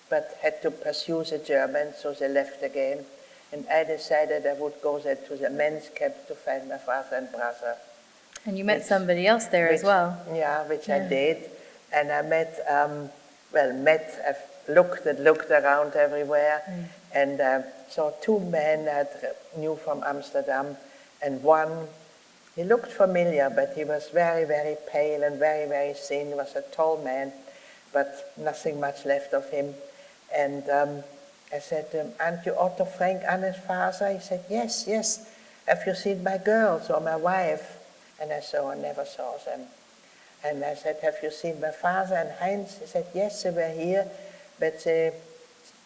but had to pursue the Germans, so they left again. And I decided I would go there to the men's camp to find my father and brother. And you met somebody else there as well. Yeah, which I did. And I looked around everywhere, and saw two men I knew from Amsterdam, and one, he looked familiar, but he was very, very pale and very, very thin. He was a tall man, but nothing much left of him. And I said to him, "Aren't you Otto Frank, Anne's father?" He said, "Yes, yes. Have you seen my girls or my wife?" And I never saw them. And I said, "Have you seen my father and Heinz?" He said, "Yes, they were here, but they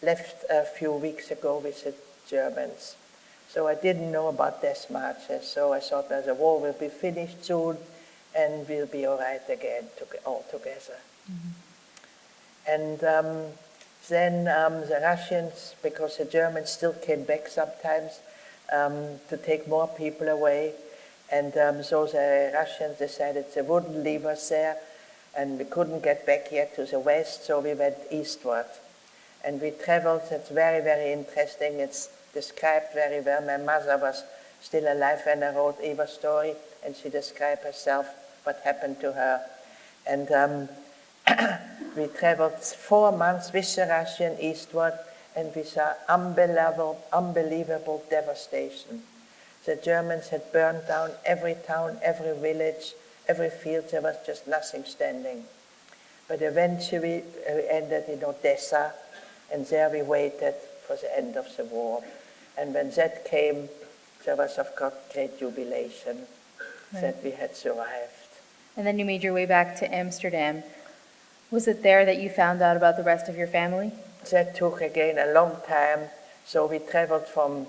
left a few weeks ago with the Germans." So I didn't know about death marches. So I thought that the war will be finished soon and we'll be all right again all together. Mm-hmm. And then the Russians, because the Germans still came back sometimes to take more people away, and so the Russians decided they wouldn't leave us there, and we couldn't get back yet to the west, so we went eastward. And we traveled. It's very, very interesting. It's described very well. My mother was still alive when I wrote Eva's story, and she described herself, what happened to her. And we traveled 4 months with the Russian eastward, and we saw unbelievable devastation. The Germans had burned down every town, every village, every field. There was just nothing standing. But eventually we ended in Odessa, and there we waited for the end of the war. And when that came, there was, of course, great jubilation that we had survived. And then you made your way back to Amsterdam. Was it there that you found out about the rest of your family? That took, again, a long time. So we traveled from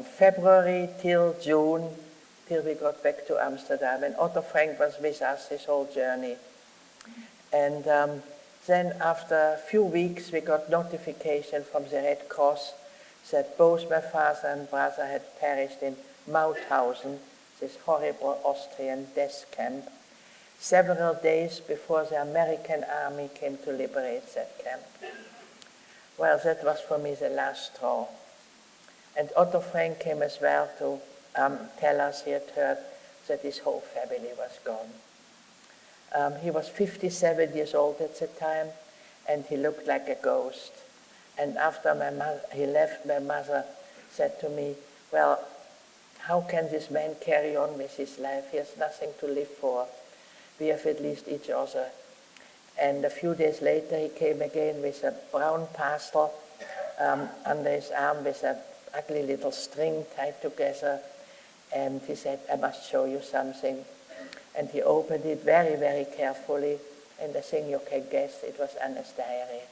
February till June, till we got back to Amsterdam. And Otto Frank was with us this whole journey. And then after a few weeks, we got notification from the Red Cross that both my father and brother had perished in Mauthausen, this horrible Austrian death camp, several days before the American army came to liberate that camp. Well, that was for me the last straw. And Otto Frank came as well to tell us he had heard that his whole family was gone. He was 57 years old at the time, and he looked like a ghost. And after he left, my mother said to me, "Well, how can this man carry on with his life? He has nothing to live for. We have at least each other." And a few days later, he came again with a brown parcel under his arm with an ugly little string tied together. And he said, "I must show you something." And he opened it very, very carefully. And the thing you can guess, it was Anna's diary.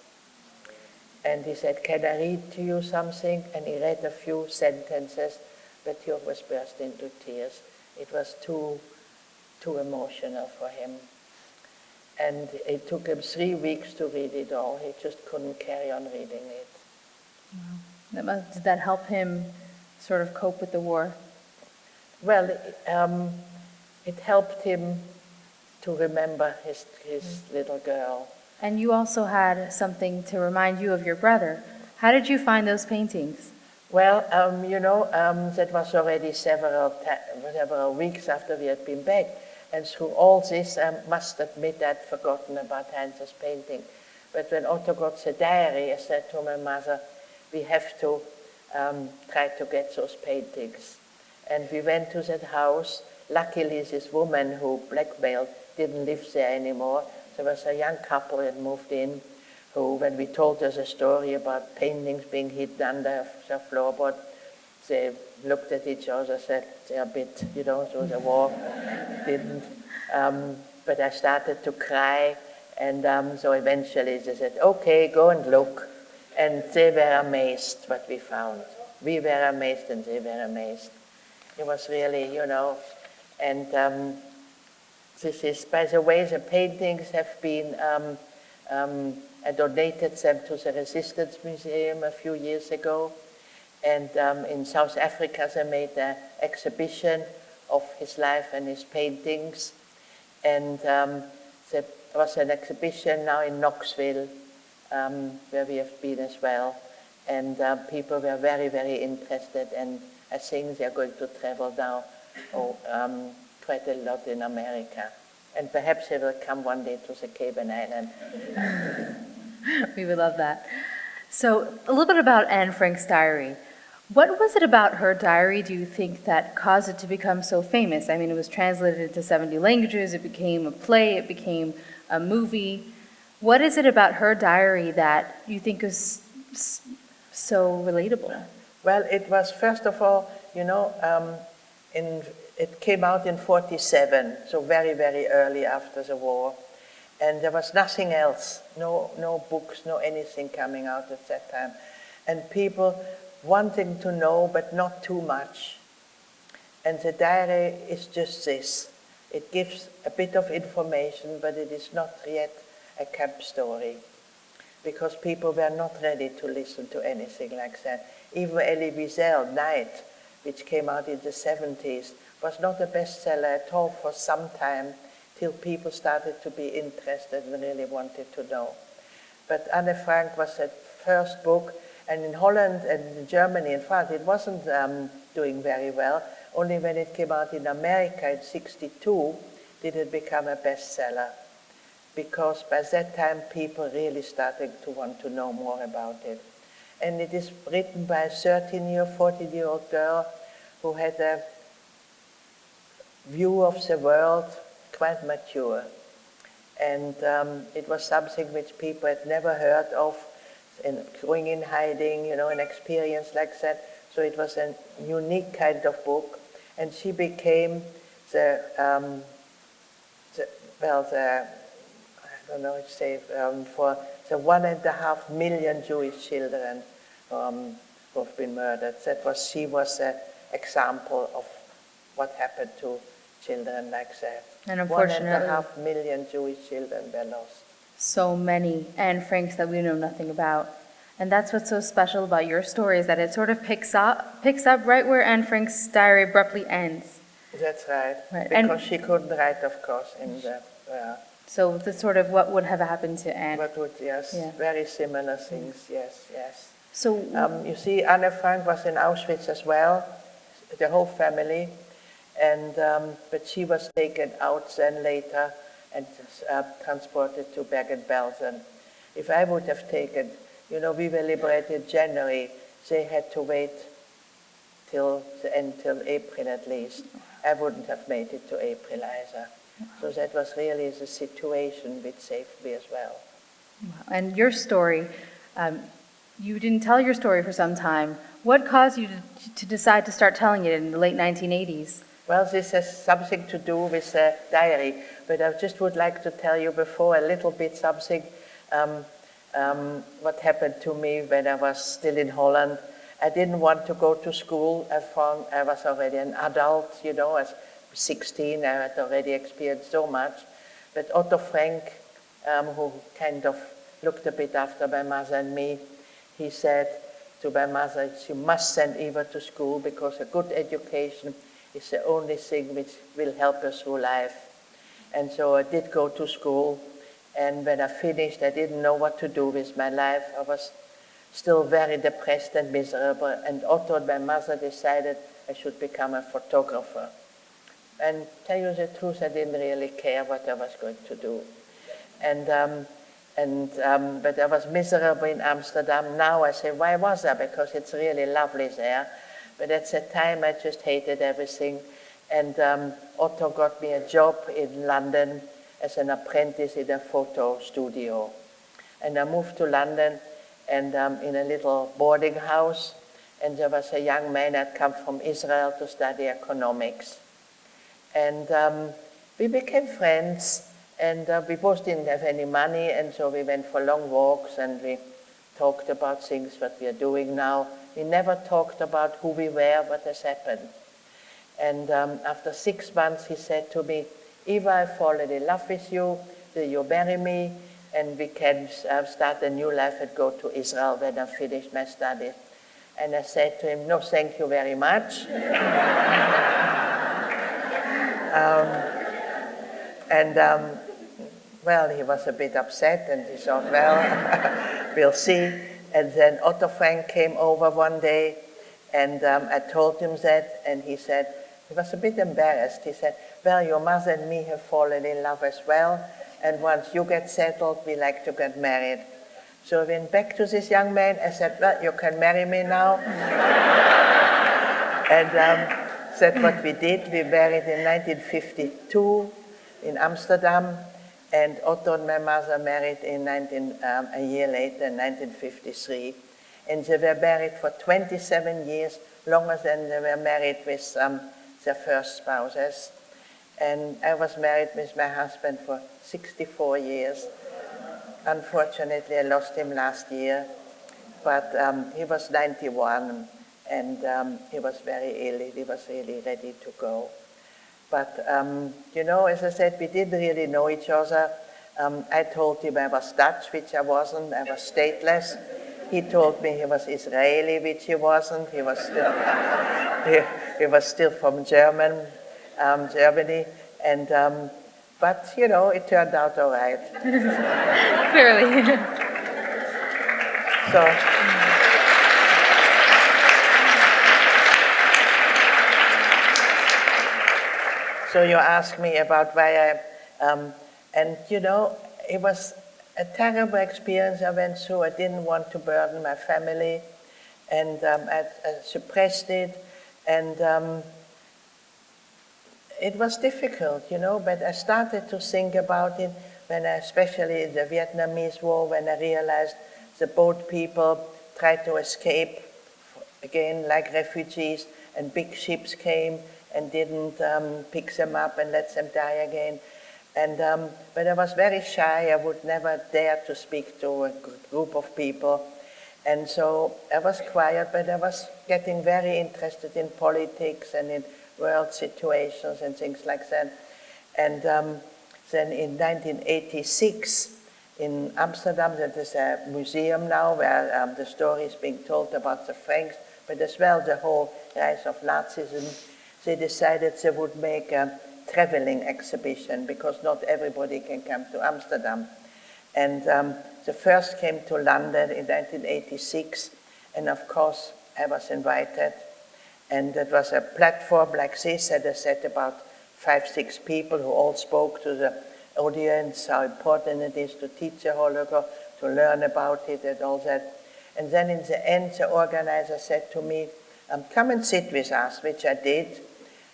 And he said, "Can I read to you something?" And he read a few sentences, but he almost burst into tears. It was too emotional for him. And it took him 3 weeks to read it all. He just couldn't carry on reading it. Wow. Did that help him sort of cope with the war? Well, it helped him to remember his little girl. And you also had something to remind you of your brother. How did you find those paintings? Well, that was already several weeks after we had been back. And through all this, I must admit I'd forgotten about Heinz's painting. But when Otto got the diary, I said to my mother, we have to try to get those paintings. And we went to that house. Luckily, this woman who blackmailed didn't live there anymore. There was a young couple that moved in who, when we told us a story about paintings being hidden under the floorboard, they looked at each other and said, they're a bit, so the war didn't. But I started to cry, and so eventually they said, okay, go and look. And they were amazed what we found. We were amazed and they were amazed. It was really, and this is, by the way, the paintings have been, I donated them to the Resistance Museum a few years ago. And in South Africa, they made an exhibition of his life and his paintings. And there was an exhibition now in Knoxville, where we have been as well. And people were very, very interested. And I think they're going to travel now quite a lot in America. And perhaps they will come one day to the Cayman Islands. We would love that. So a little bit about Anne Frank's diary. What was it about her diary, do you think, that caused it to become so famous? I mean, it was translated into 70 languages, it became a play, it became a movie. What is it about her diary that you think is so relatable? Well, it was, first of all, it came out in 1947, so very, very early after the war. And there was nothing else, no books, no anything coming out at that time. And people wanting to know, but not too much. And the diary is just this. It gives a bit of information, but it is not yet a camp story, because people were not ready to listen to anything like that. Even Elie Wiesel, Night, which came out in the 70s, was not a bestseller at all for some time, till people started to be interested and really wanted to know. But Anne Frank was the first book, and in Holland and in Germany and France, it wasn't doing very well. Only when it came out in America in 1962 did it become a bestseller. Because by that time, people really started to want to know more about it. And it is written by a 14-year-old girl who had a view of the world quite mature. And it was something which people had never heard of, and going in hiding, an experience like that. So it was a unique kind of book. And she became I don't know what to say, for the 1.5 million Jewish children who have been murdered. She was an example of what happened to children like that. And unfortunately, 1.5 million Jewish children were lost. So many Anne Franks that we know nothing about. And that's what's so special about your story, is that it sort of picks up right where Anne Frank's diary abruptly ends. That's right. Because she couldn't write, of course, in the... So the sort of what would have happened to Anne. Yes, yeah. Very similar things, yes. So you see, Anne Frank was in Auschwitz as well, the whole family, and but she was taken out then later and transported to Bergen-Belsen. If I would have taken, we were liberated in January, they had to wait till April at least. I wouldn't have made it to April either. So that was really the situation which saved me as well. And your story, you didn't tell your story for some time. What caused you to decide to start telling it in the late 1980s? Well, this has something to do with the diary, but I just would like to tell you before a little bit something what happened to me when I was still in Holland. I didn't want to go to school. I was already an adult, as 16, I had already experienced so much. But Otto Frank, who kind of looked a bit after my mother and me, he said to my mother, she must send Eva to school because a good education is the only thing which will help us through life. And so I did go to school, and when I finished, I didn't know what to do with my life. I was still very depressed and miserable, and Otto and my mother decided I should become a photographer. And tell you the truth, I didn't really care what I was going to do. But I was miserable in Amsterdam. Now I say, why was I? Because it's really lovely there. But at the time, I just hated everything. And Otto got me a job in London as an apprentice in a photo studio. And I moved to London and in a little boarding house. And there was a young man that come from Israel to study economics. And we became friends. And we both didn't have any money, and so we went for long walks and we talked about things what we are doing now. We never talked about who we were, what has happened. And after 6 months, he said to me, Eva, I've fallen in love with you. Will you marry me? And we can start a new life and go to Israel when I finished my studies. And I said to him, no, thank you very much. Well, he was a bit upset, and he thought, well, we'll see. And then Otto Frank came over one day, and I told him that, and he said, he was a bit embarrassed. He said, well, your mother and me have fallen in love as well, and once you get settled, we like to get married. So I went back to this young man. I said, well, you can marry me now. And that's what we did. We married in 1952 in Amsterdam. And Otto and my mother married a year later, in 1953. And they were married for 27 years, longer than they were married with their first spouses. And I was married with my husband for 64 years. Unfortunately, I lost him last year. But he was 91, and he was very ill. He was really ready to go. But, you know, as I said, we didn't really know each other. I told him I was Dutch, which I wasn't. I was stateless. He told me he was Israeli, which he wasn't. He was still, he was still from Germany. And, but, you know, it turned out all right. Clearly. So you asked me about why and you know, it was a terrible experience I went through. I didn't want to burden my family, and I suppressed it, and it was difficult, you know, but I started to think about it when I, especially in the Vietnamese War, when I realized the boat people tried to escape, again, like refugees, and big ships came and didn't pick them up and let them die again. And, but I was very shy. I would never dare to speak to a group of people. And so I was quiet, but I was getting very interested in politics and in world situations and things like that. And then in 1986, in Amsterdam, there is a museum now where the story is being told about the Franks, but as well the whole rise of Nazism. They decided they would make a traveling exhibition because not everybody can come to Amsterdam. And the first came to London in 1986, and of course I was invited. And it was a platform like this that I said about 5-6 people who all spoke to the audience, how important it is to teach the Holocaust, to learn about it and all that. And then in the end, the organizer said to me, come and sit with us, which I did.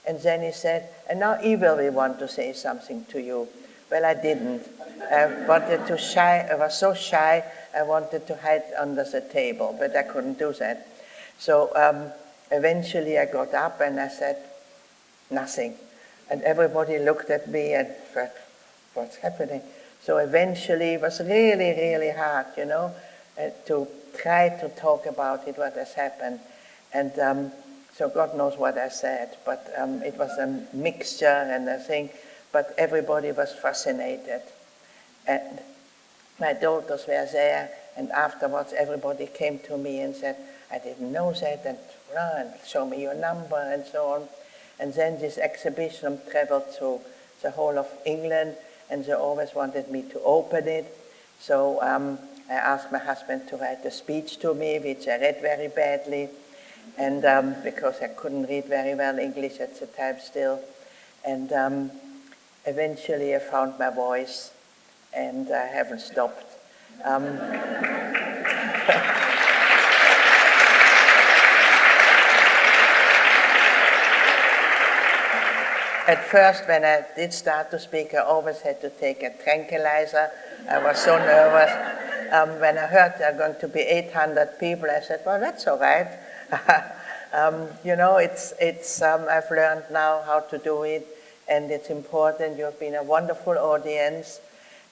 And then he said, and now Eva, we want to say something to you. Well, I didn't. I wanted to I was so shy, I wanted to hide under the table, but I couldn't do that. So eventually I got up and I said, nothing. And everybody looked at me and thought, what's happening? So eventually it was really, really hard, you know, to try to talk about it, what has happened. And so God knows what I said, but it was a mixture and a thing, but everybody was fascinated. And my daughters were there, and afterwards everybody came to me and said, I didn't know that, and show me your number, and so on. And then this exhibition traveled through the whole of England, and they always wanted me to open it. So I asked my husband to write a speech to me, which I read very badly, and because I couldn't read very well English at the time still. And eventually I found my voice, and I haven't stopped. At first, when I did start to speak, I always had to take a tranquilizer. I was so nervous. When I heard there are going to be 800 people, I said, well, that's all right. You know, I've learned now how to do it, and it's important. You've been a wonderful audience,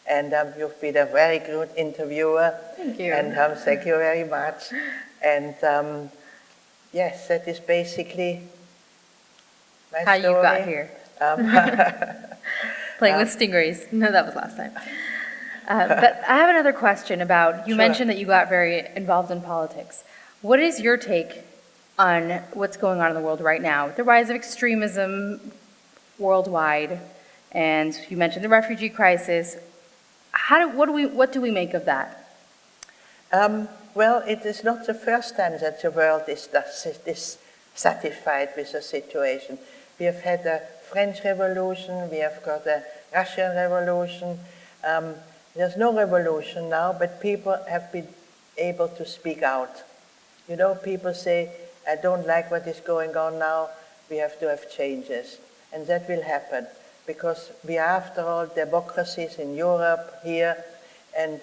and you've been a very good interviewer. Thank you. And thank you very much. And yes, that is basically my How story. you got here. Playing with stingrays. No, that was last time. But I have another question about, you Sure. mentioned that you got very involved in politics. What is your take on what's going on in the world right now? The rise of extremism worldwide, and you mentioned the refugee crisis. What do we make of that? Well, it is not the first time that the world is dissatisfied with the situation. We have had a French Revolution, we have got a Russian Revolution. There's no revolution now, but people have been able to speak out. You know, people say, I don't like what is going on now, we have to have changes. And that will happen, because we are, after all, democracies in Europe, here, and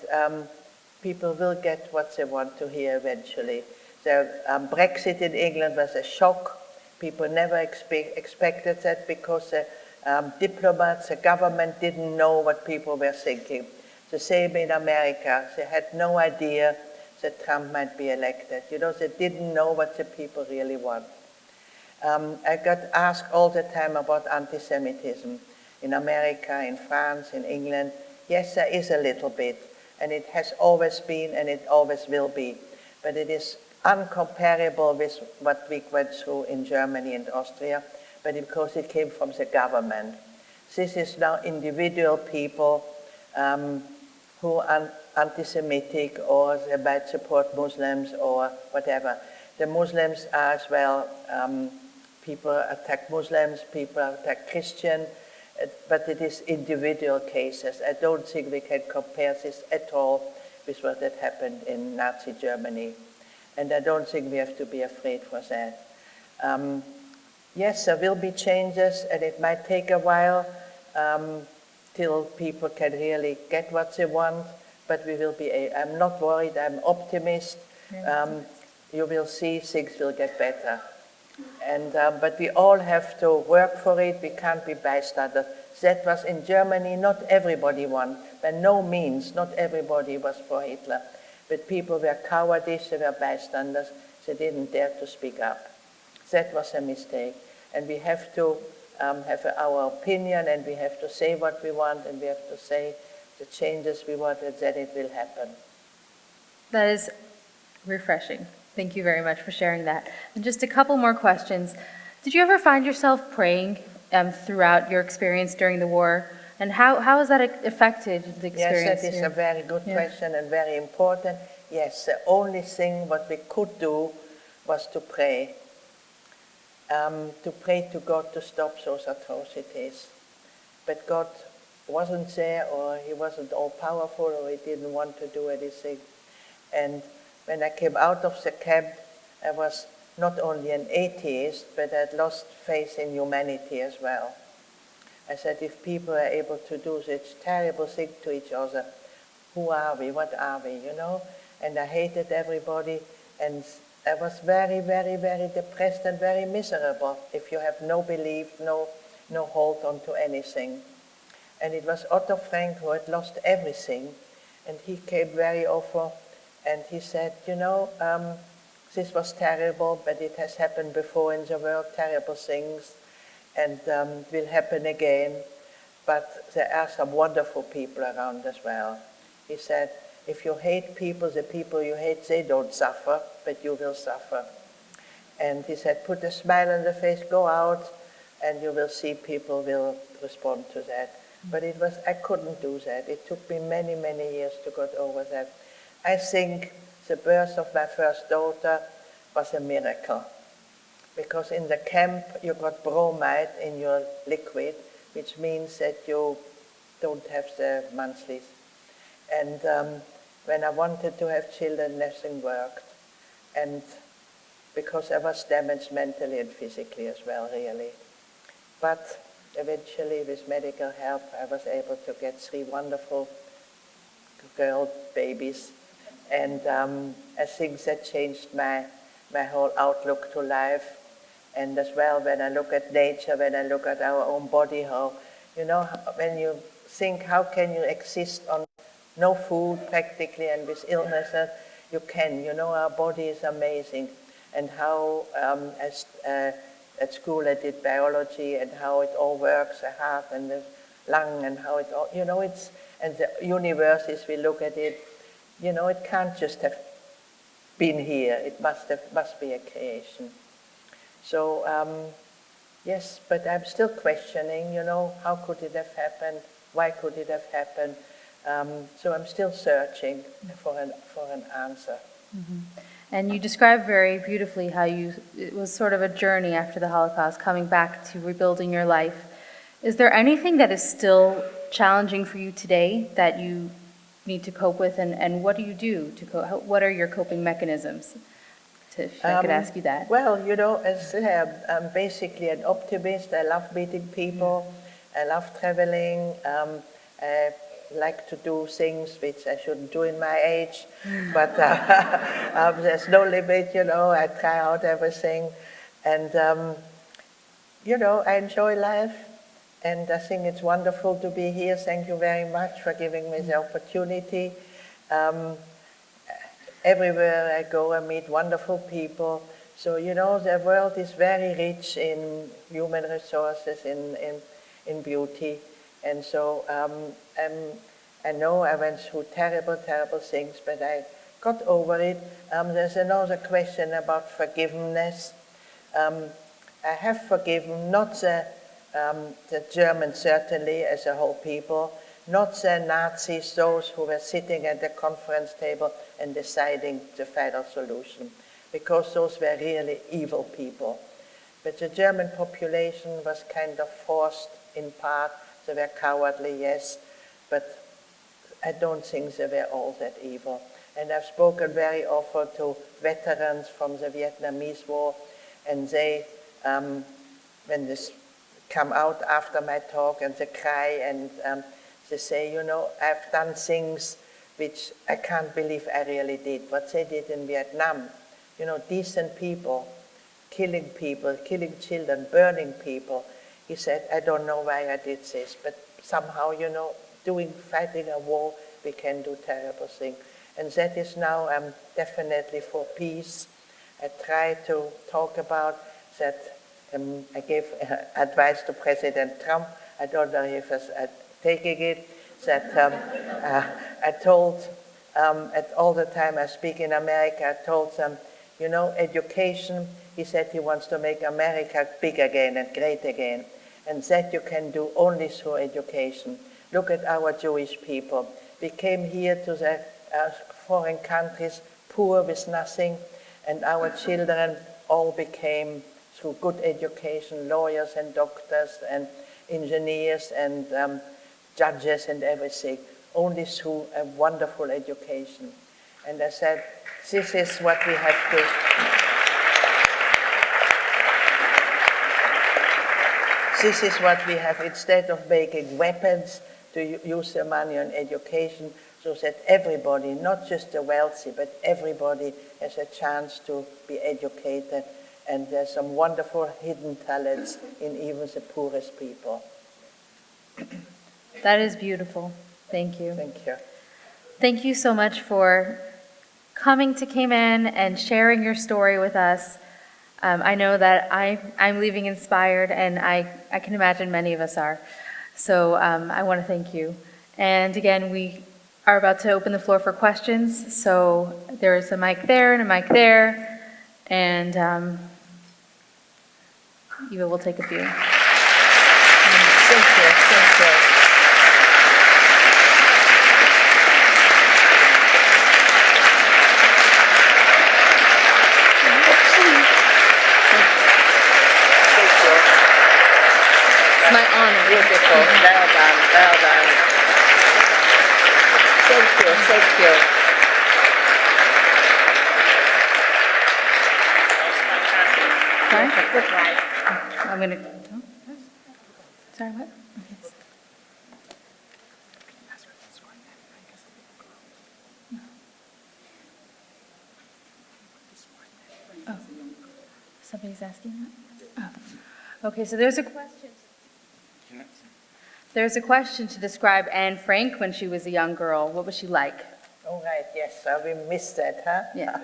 people will get what they want to hear eventually. So Brexit in England was a shock. People never expected that, because the diplomats, the government didn't know what people were thinking. The same in America. They had no idea that Trump might be elected. You know, they didn't know what the people really want. I got asked all the time about anti-Semitism in America, in France, in England. Yes, there is a little bit, and it has always been, and it always will be. But it is uncomparable with what we went through in Germany and Austria, but because it came from the government. This is now individual people who are anti-Semitic, or they might support Muslims or whatever. The Muslims are as well. People attack Muslims, people attack Christians, but it is individual cases. I don't think we can compare this at all with what had happened in Nazi Germany. And I don't think we have to be afraid for that. Yes, there will be changes, and it might take a while till people can really get what they want, but we will be, I'm not worried, I'm optimist. You will see things will get better. And, but we all have to work for it, we can't be bystanders. That was in Germany, not everybody won. By no means, not everybody was for Hitler. But people were cowardice, they were bystanders, they didn't dare to speak up. That was a mistake. And we have to have our opinion, and we have to say what we want, and we have to say the changes we want, and then it will happen. That is refreshing. Thank you very much for sharing that. And just a couple more questions. Did you ever find yourself praying throughout your experience during the war? And how has that affected the experience? Yes, that is a very good question and very important. Yes, the only thing what we could do was to pray. To pray to God to stop those atrocities. But God wasn't there, or he wasn't all powerful, or he didn't want to do anything. And when I came out of the camp, I was not only an atheist, but I'd lost faith in humanity as well. I said, if people are able to do such terrible things to each other, who are we? What are we, you know? And I hated everybody, and I was very, very, very depressed and very miserable if you have no belief, no hold on to anything. And it was Otto Frank who had lost everything, and he came very often, and he said, you know, this was terrible, but it has happened before in the world, terrible things, and will happen again, but there are some wonderful people around as well. He said, if you hate people, the people you hate, they don't suffer, but you will suffer. And he said, put a smile on the face, go out, and you will see people will respond to that. But I couldn't do that. It took me many, many years to get over that. I think the birth of my first daughter was a miracle. because in the camp you got bromide in your liquid, which means that you don't have the monthlies. And when I wanted to have children, nothing worked. And because I was damaged mentally and physically as well, really. But eventually, with medical help, I was able to get 3 wonderful girl babies. And I think that changed my whole outlook to life. And as well, when I look at nature, when I look at our own body, how, when you think, how can you exist on no food practically and with illnesses, you can. Our body is amazing. And how, at school I did biology and how it all works, the heart and the lung and how it all, and the universe, as we look at it, it can't just have been here. It must be a creation. So, yes, but I'm still questioning, how could it have happened? Why could it have happened? So I'm still searching for an answer. Mm-hmm. And you described very beautifully how it was sort of a journey after the Holocaust, coming back to rebuilding your life. Is there anything that is still challenging for you today that you need to cope with, and what do you do to cope? What are your coping mechanisms? If I could ask you that. Well, as I'm basically an optimist. I love meeting people. I love traveling. I like to do things which I shouldn't do in my age, but there's no limit, I try out everything. And, I enjoy life, and I think it's wonderful to be here. Thank you very much for giving me the opportunity. Everywhere I go, I meet wonderful people. So, the world is very rich in human resources, in beauty. And so I know I went through terrible, terrible things, but I got over it. There's another question about forgiveness. I have forgiven not the Germans, certainly, as a whole people, not the Nazis, those who were sitting at the conference table and deciding the final solution, because those were really evil people. But the German population was kind of forced in part. They were cowardly, yes, but I don't think they were all that evil. And I've spoken very often to veterans from the Vietnamese War, and they, when they come out after my talk and they cry and they say, I've done things which I can't believe I really did. What they did in Vietnam, decent people, killing children, burning people. He said, I don't know why I did this, but somehow, fighting a war, we can do terrible things. And that is now definitely for peace. I try to talk about that. I gave advice to President Trump. I don't know if he's taking it. That I told, at all the time I speak in America, I told them, education, he said he wants to make America big again and great again. And that you can do only through education. Look at our Jewish people. We came here to the foreign countries poor with nothing, and our children all became, through good education, lawyers and doctors and engineers and judges and everything, only through a wonderful education. And I said, this is what we have to... This is what we have, instead of making weapons, to use the money on education, so that everybody, not just the wealthy, but everybody has a chance to be educated. And there's some wonderful hidden talents in even the poorest people. That is beautiful. Thank you. Thank you. Thank you so much for coming to Cayman and sharing your story with us. I know that I'm leaving inspired, and I can imagine many of us are. So I want to thank you. And again, we are about to open the floor for questions. So there is a mic there and a mic there. And Eva will take a few. Thank you. Thank you. Well done. Thank you, thank you. Sorry? Good night. I'm going to, sorry, what? Oh, somebody's asking that? Oh. Okay, so there's a question. There's a question to describe Anne Frank when she was a young girl. What was she like? All right, yes, we missed that, huh? Yeah.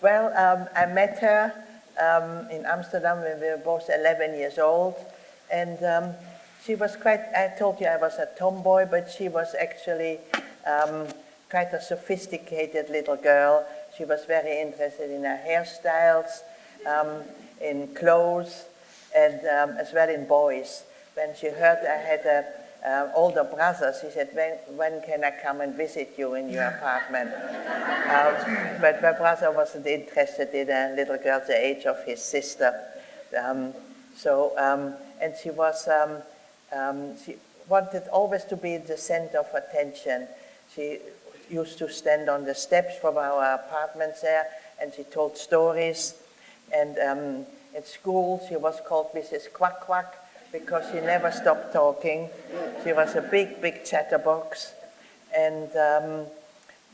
I met her in Amsterdam when we were both 11 years old, and she was quite, I told you I was a tomboy, but she was actually quite a sophisticated little girl. She was very interested in her hairstyles, in clothes, and as well in boys. When she heard I had an older brother, she said, when can I come and visit you in your apartment? But my brother wasn't interested in a little girl the age of his sister. And she was, she wanted always to be the center of attention. She used to stand on the steps from our apartments there, and she told stories. And at school, she was called Mrs. Quack Quack, because she never stopped talking. She was a big, big chatterbox, and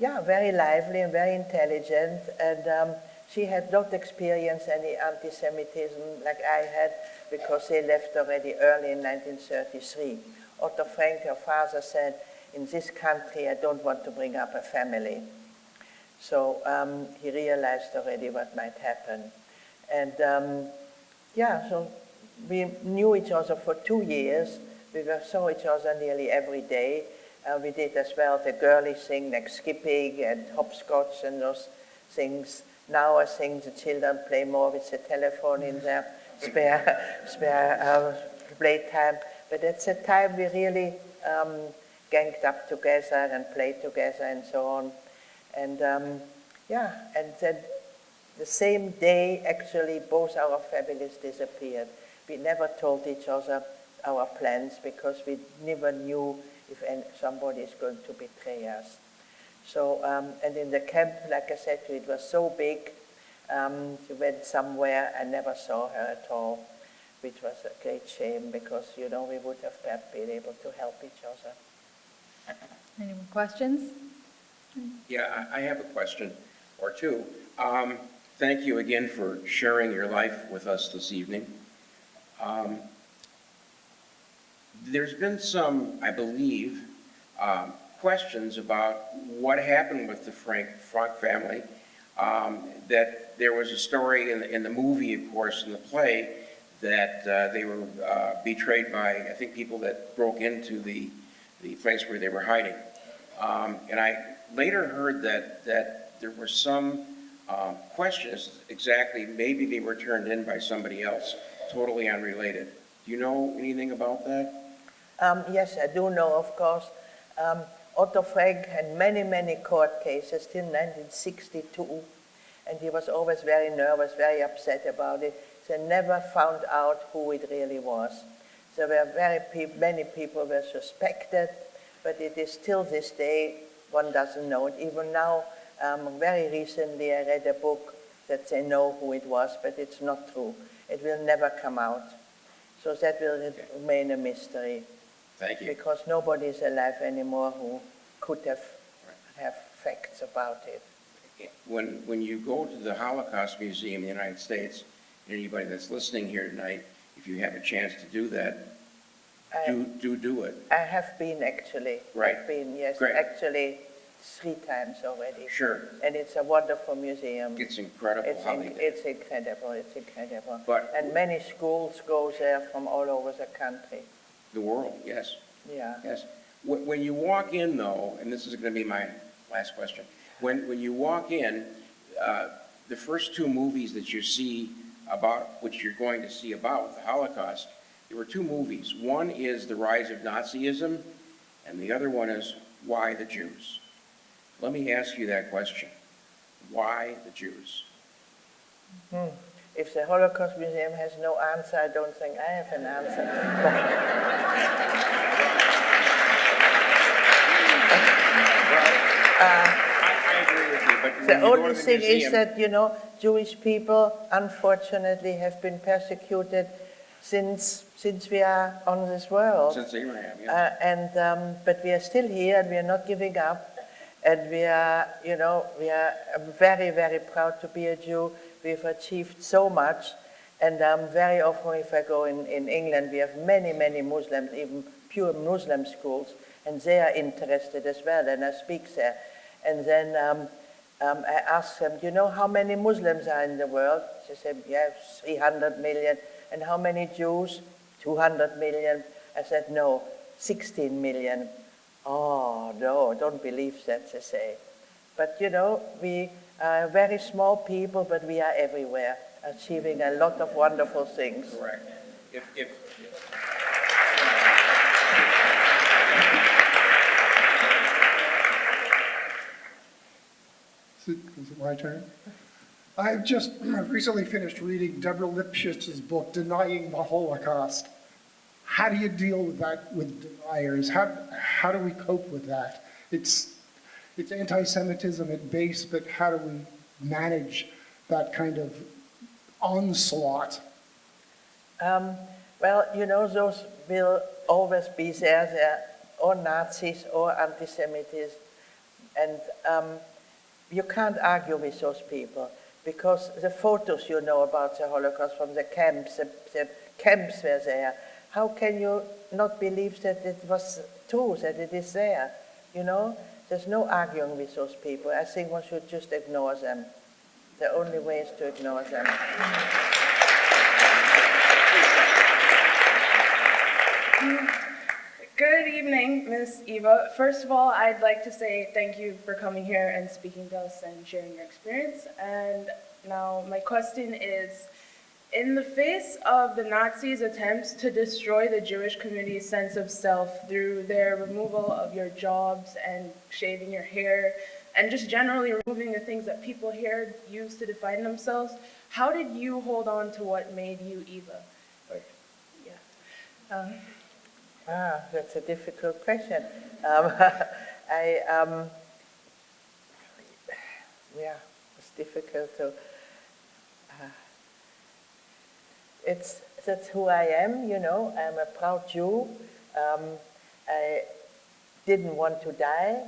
very lively and very intelligent. And she had not experienced any anti-Semitism like I had, because they left already early in 1933. Otto Frank, her father, said, in this country, I don't want to bring up a family. So he realized already what might happen. And so we knew each other for 2 years. We saw each other nearly every day. We did as well the girly thing like skipping and hopscotch and those things. Now I think the children play more with the telephone in their spare playtime. But at the time we really ganged up together and played together and so on. And and then the same day, actually, both our families disappeared. We never told each other our plans because we never knew if somebody is going to betray us. So, and in the camp, like I said, it was so big. She went somewhere, I never saw her at all, which was a great shame because, we would have perhaps been able to help each other. Any more questions? Yeah, I have a question or two. Thank you again for sharing your life with us this evening. There's been some, I believe, questions about what happened with the Frank family. That there was a story in the movie, of course, in the play, that they were betrayed by, I think, people that broke into the place where they were hiding. And I later heard that there were some questions exactly, maybe they were turned in by somebody else, totally unrelated. Do you know anything about that? Yes, I do know, of course. Otto Frank had many, many court cases till 1962, and he was always very nervous, very upset about it. They never found out who it really was. There were many people were suspected, but it is still this day, one doesn't know it. Even now, very recently I read a book that they know who it was, but it's not true. It will never come out. So that will remain a mystery. Thank you. Because nobody is alive anymore who could have facts about it. When you go to the Holocaust Museum in the United States, anybody that's listening here tonight, if you have a chance to do that, do it. I have been actually. Right. I've been, yes, Great. Actually 3 times already. Sure. And it's a wonderful museum. It's incredible how they did it. It's incredible, it's incredible. But- and many schools go there from all over the country. The world, yes. Yeah. Yes. When you walk in, though, and this is going to be my last question, when you walk in, the first 2 movies that you see about, which you're going to see about the Holocaust, there were 2 movies. One is The Rise of Nazism, and the other one is Why the Jews? Let me ask you that question. Why the Jews? If the Holocaust Museum has no answer, I don't think I have an answer. I agree with you, but when The you go only to the thing museum, is that, Jewish people, unfortunately, have been persecuted since we are on this world. since Abraham, yeah. But we are still here, and we are not giving up. And we are, very, very proud to be a Jew. We've achieved so much. And very often, if I go in England, we have many, many Muslims, even pure Muslim schools, and they are interested as well, and I speak there. And then I ask them, do you know how many Muslims are in the world? They say, yes, 300 million. And how many Jews? 200 million. I said, no, 16 million. Oh, no, don't believe that, they say. But, we are very small people, but we are everywhere, achieving a lot of wonderful things. Correct. Is it my turn? I've just recently finished reading Deborah Lipshitz's book, Denying the Holocaust. How do you deal with that, with deniers? How do we cope with that? It's anti-Semitism at base, but how do we manage that kind of onslaught? Well, those will always be there. They're or Nazis or anti-Semitism. And you can't argue with those people, because the photos about the Holocaust from the camps were there. How can you not believe that it was true, that it is there? There's no arguing with those people. I think one should just ignore them. The only way is to ignore them. Good evening, Miss Eva. First of all, I'd like to say thank you for coming here and speaking to us and sharing your experience. And now my question is, in the face of the Nazis' attempts to destroy the Jewish community's sense of self through their removal of your jobs and shaving your hair, and just generally removing the things that people here use to define themselves, how did you hold on to what made you Eva? That's a difficult question. It's difficult to. That's who I am, I'm a proud Jew. I didn't want to die.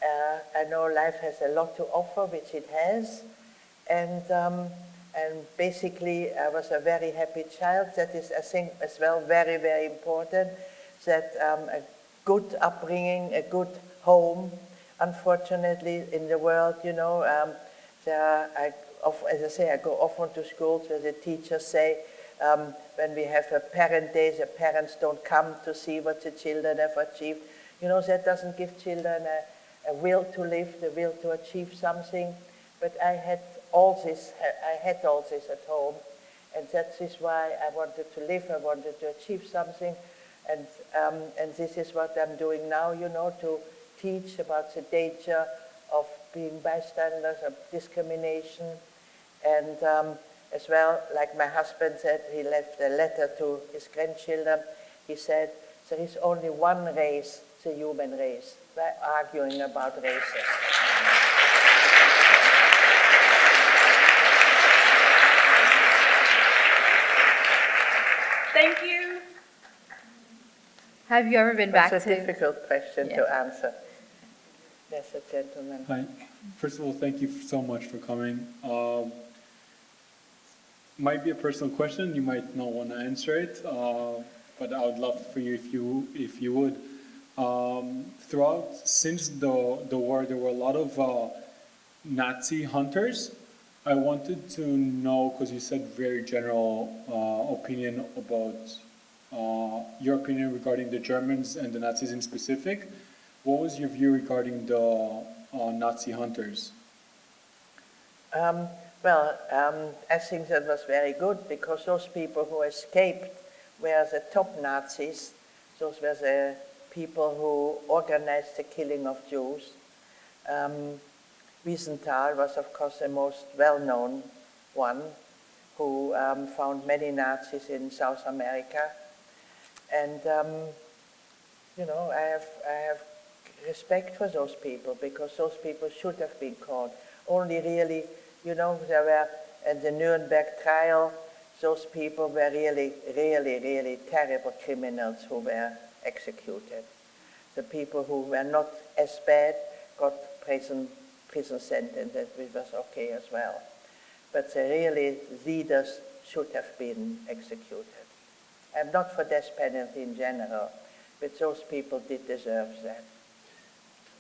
I know life has a lot to offer, which it has. And basically, I was a very happy child. That is, I think, as well, very, very important. That a good upbringing, a good home. Unfortunately, in the world, as I say, I go often to schools where the teachers say, when we have a parent day, the parents don't come to see what the children have achieved. That doesn't give children a will to live, the will to achieve something. But I had all this at home, and that is why I wanted to live. I wanted to achieve something, and this is what I'm doing now. To teach about the danger of being bystanders, of discrimination, and as well, like my husband said, he left a letter to his grandchildren. He said, there is only one race, the human race. We're arguing about races. Thank you. Have you ever been back That's to... a difficult question Yeah. to answer. There's a gentleman. Hi. First of all, thank you so much for coming. Might be a personal question. You might not want to answer it, but I would love for you if you would. Since the war, there were a lot of Nazi hunters. I wanted to know, because you said very general opinion about your opinion regarding the Germans and the Nazis in specific. What was your view regarding the Nazi hunters? I think that was very good, because those people who escaped were the top Nazis. Those were the people who organized the killing of Jews. Wiesenthal was, of course, the most well-known one, who found many Nazis in South America. And, I have respect for those people, because those people should have been caught. Only really, you know, there were, at the Nuremberg trial, those people were really, really, really terrible criminals who were executed. The people who were not as bad got prison sentences, which was okay as well. But the really leaders should have been executed. I'm not for death penalty in general, but those people did deserve that.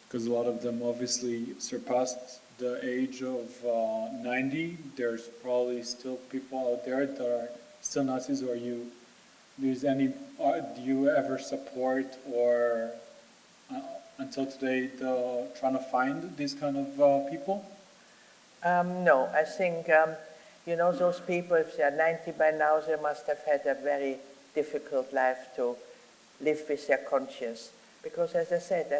Because a lot of them obviously surpassed the age of 90. There's probably still people out there that are still Nazis. Or do you ever support or until today trying to find these kind of people? No, I think, you know, those people, if they are 90 by now, they must have had a very difficult life to live with their conscience. Because as I said,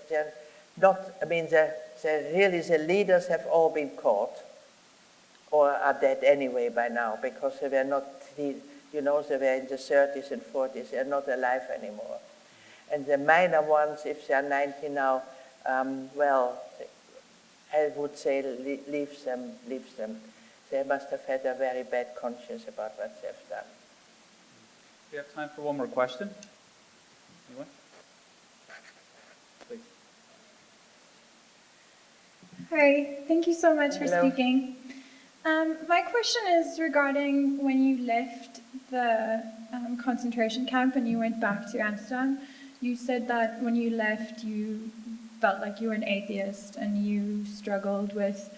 they're not, I mean, the leaders have all been caught or are dead anyway by now, because they were not, you know, they were in the 30s and 40s, they're not alive anymore. And the minor ones, if they are 90 now, well, I would say leave them. They must have had a very bad conscience about what they've done. We have time for one more question. Anyone? Please. Hi, thank you so much for Hello. speaking. My question is regarding when you left the concentration camp and you went back to Amsterdam. You said that when you left, you felt like you were an atheist and you struggled with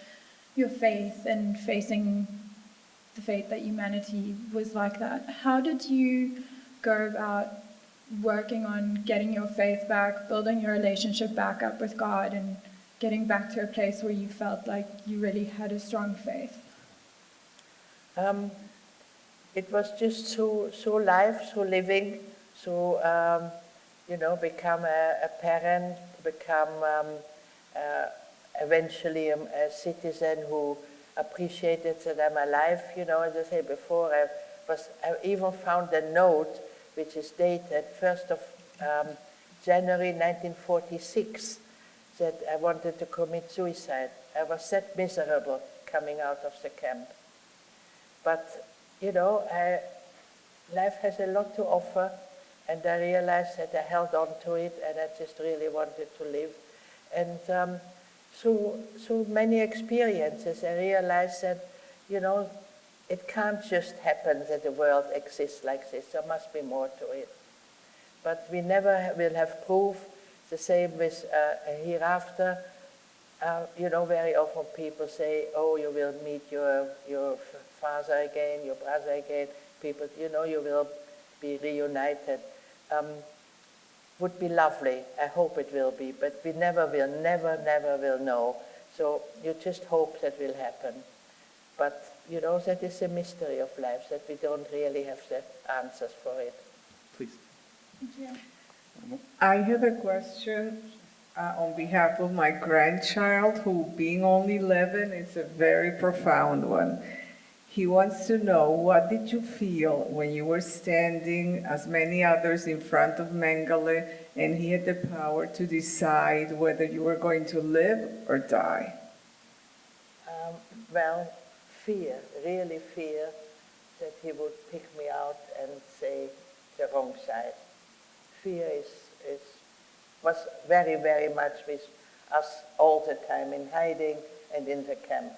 your faith and facing the fate that humanity was like that. How did you go about working on getting your faith back, building your relationship back up with God, and getting back to a place where you felt like you really had a strong faith? It was just through life, through living, through, you know, become a parent, become eventually a citizen who appreciated that I'm alive. You know, as I said before, I even found a note which is dated 1st of January 1946, that I wanted to commit suicide. I was that miserable coming out of the camp. But, you know, life has a lot to offer, and I realized that I held on to it, and I just really wanted to live. And through many experiences, I realized that, you know, it can't just happen that the world exists like this. There must be more to it. But we never will have proof. The same with a hereafter. You know, very often people say, oh, you will meet your father again, your brother again. People, you know, you will be reunited. Would be lovely. I hope it will be, but we never will know. So you just hope that will happen. But, you know, that is a mystery of life, that we don't really have the answers for it. Please. Thank you. I have a question on behalf of my grandchild, who, being only 11, is a very profound one. He wants to know, what did you feel when you were standing, as many others, in front of Mengele, and he had the power to decide whether you were going to live or die? Well, fear, really fear that he would pick me out and say the wrong side. Fear was very, very much with us all the time, in hiding and in the camp.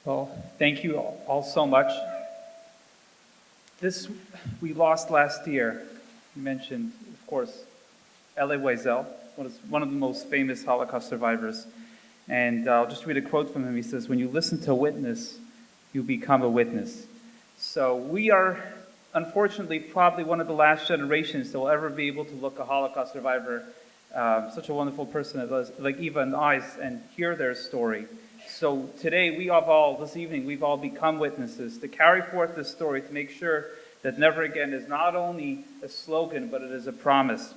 Well, thank you all so much. This we lost last year. You mentioned, of course, Elie Wiesel, one of the most famous Holocaust survivors. And I'll just read a quote from him. He says, "When you listen to a witness, you become a witness." So we are, unfortunately, probably one of the last generations that will ever be able to look a Holocaust survivor, such a wonderful person like Eva in the eyes, and hear their story. So today, this evening, we've all become witnesses to carry forth this story, to make sure that never again is not only a slogan, but it is a promise.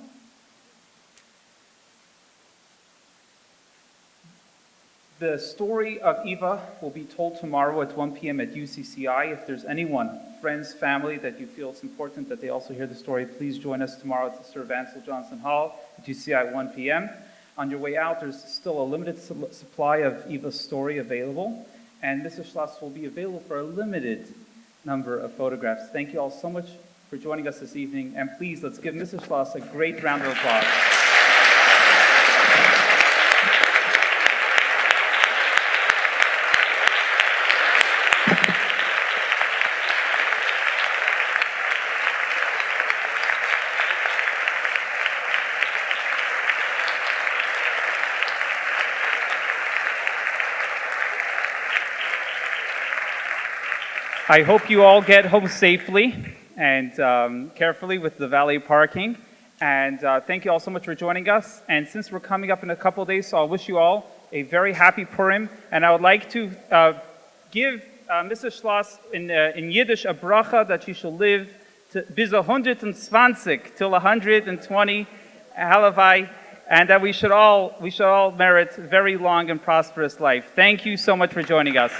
The story of Eva will be told tomorrow at 1 p.m. at UCCI. If there's anyone, friends, family, that you feel it's important that they also hear the story, please join us tomorrow at the Sir Vansel Johnson Hall at UCCI at 1 p.m. On your way out, there's still a limited supply of Eva's story available, and Mrs. Schloss will be available for a limited number of photographs. Thank you all so much for joining us this evening, and please, let's give Mrs. Schloss a great round of applause. I hope you all get home safely and carefully with the valet parking. And thank you all so much for joining us. And since we're coming up in a couple of days, so I'll wish you all a very happy Purim. And I would like to give Mrs. Schloss in Yiddish a bracha that she shall live to bis 120 till 120 halavai, and that we should all merit very long and prosperous life. Thank you so much for joining us.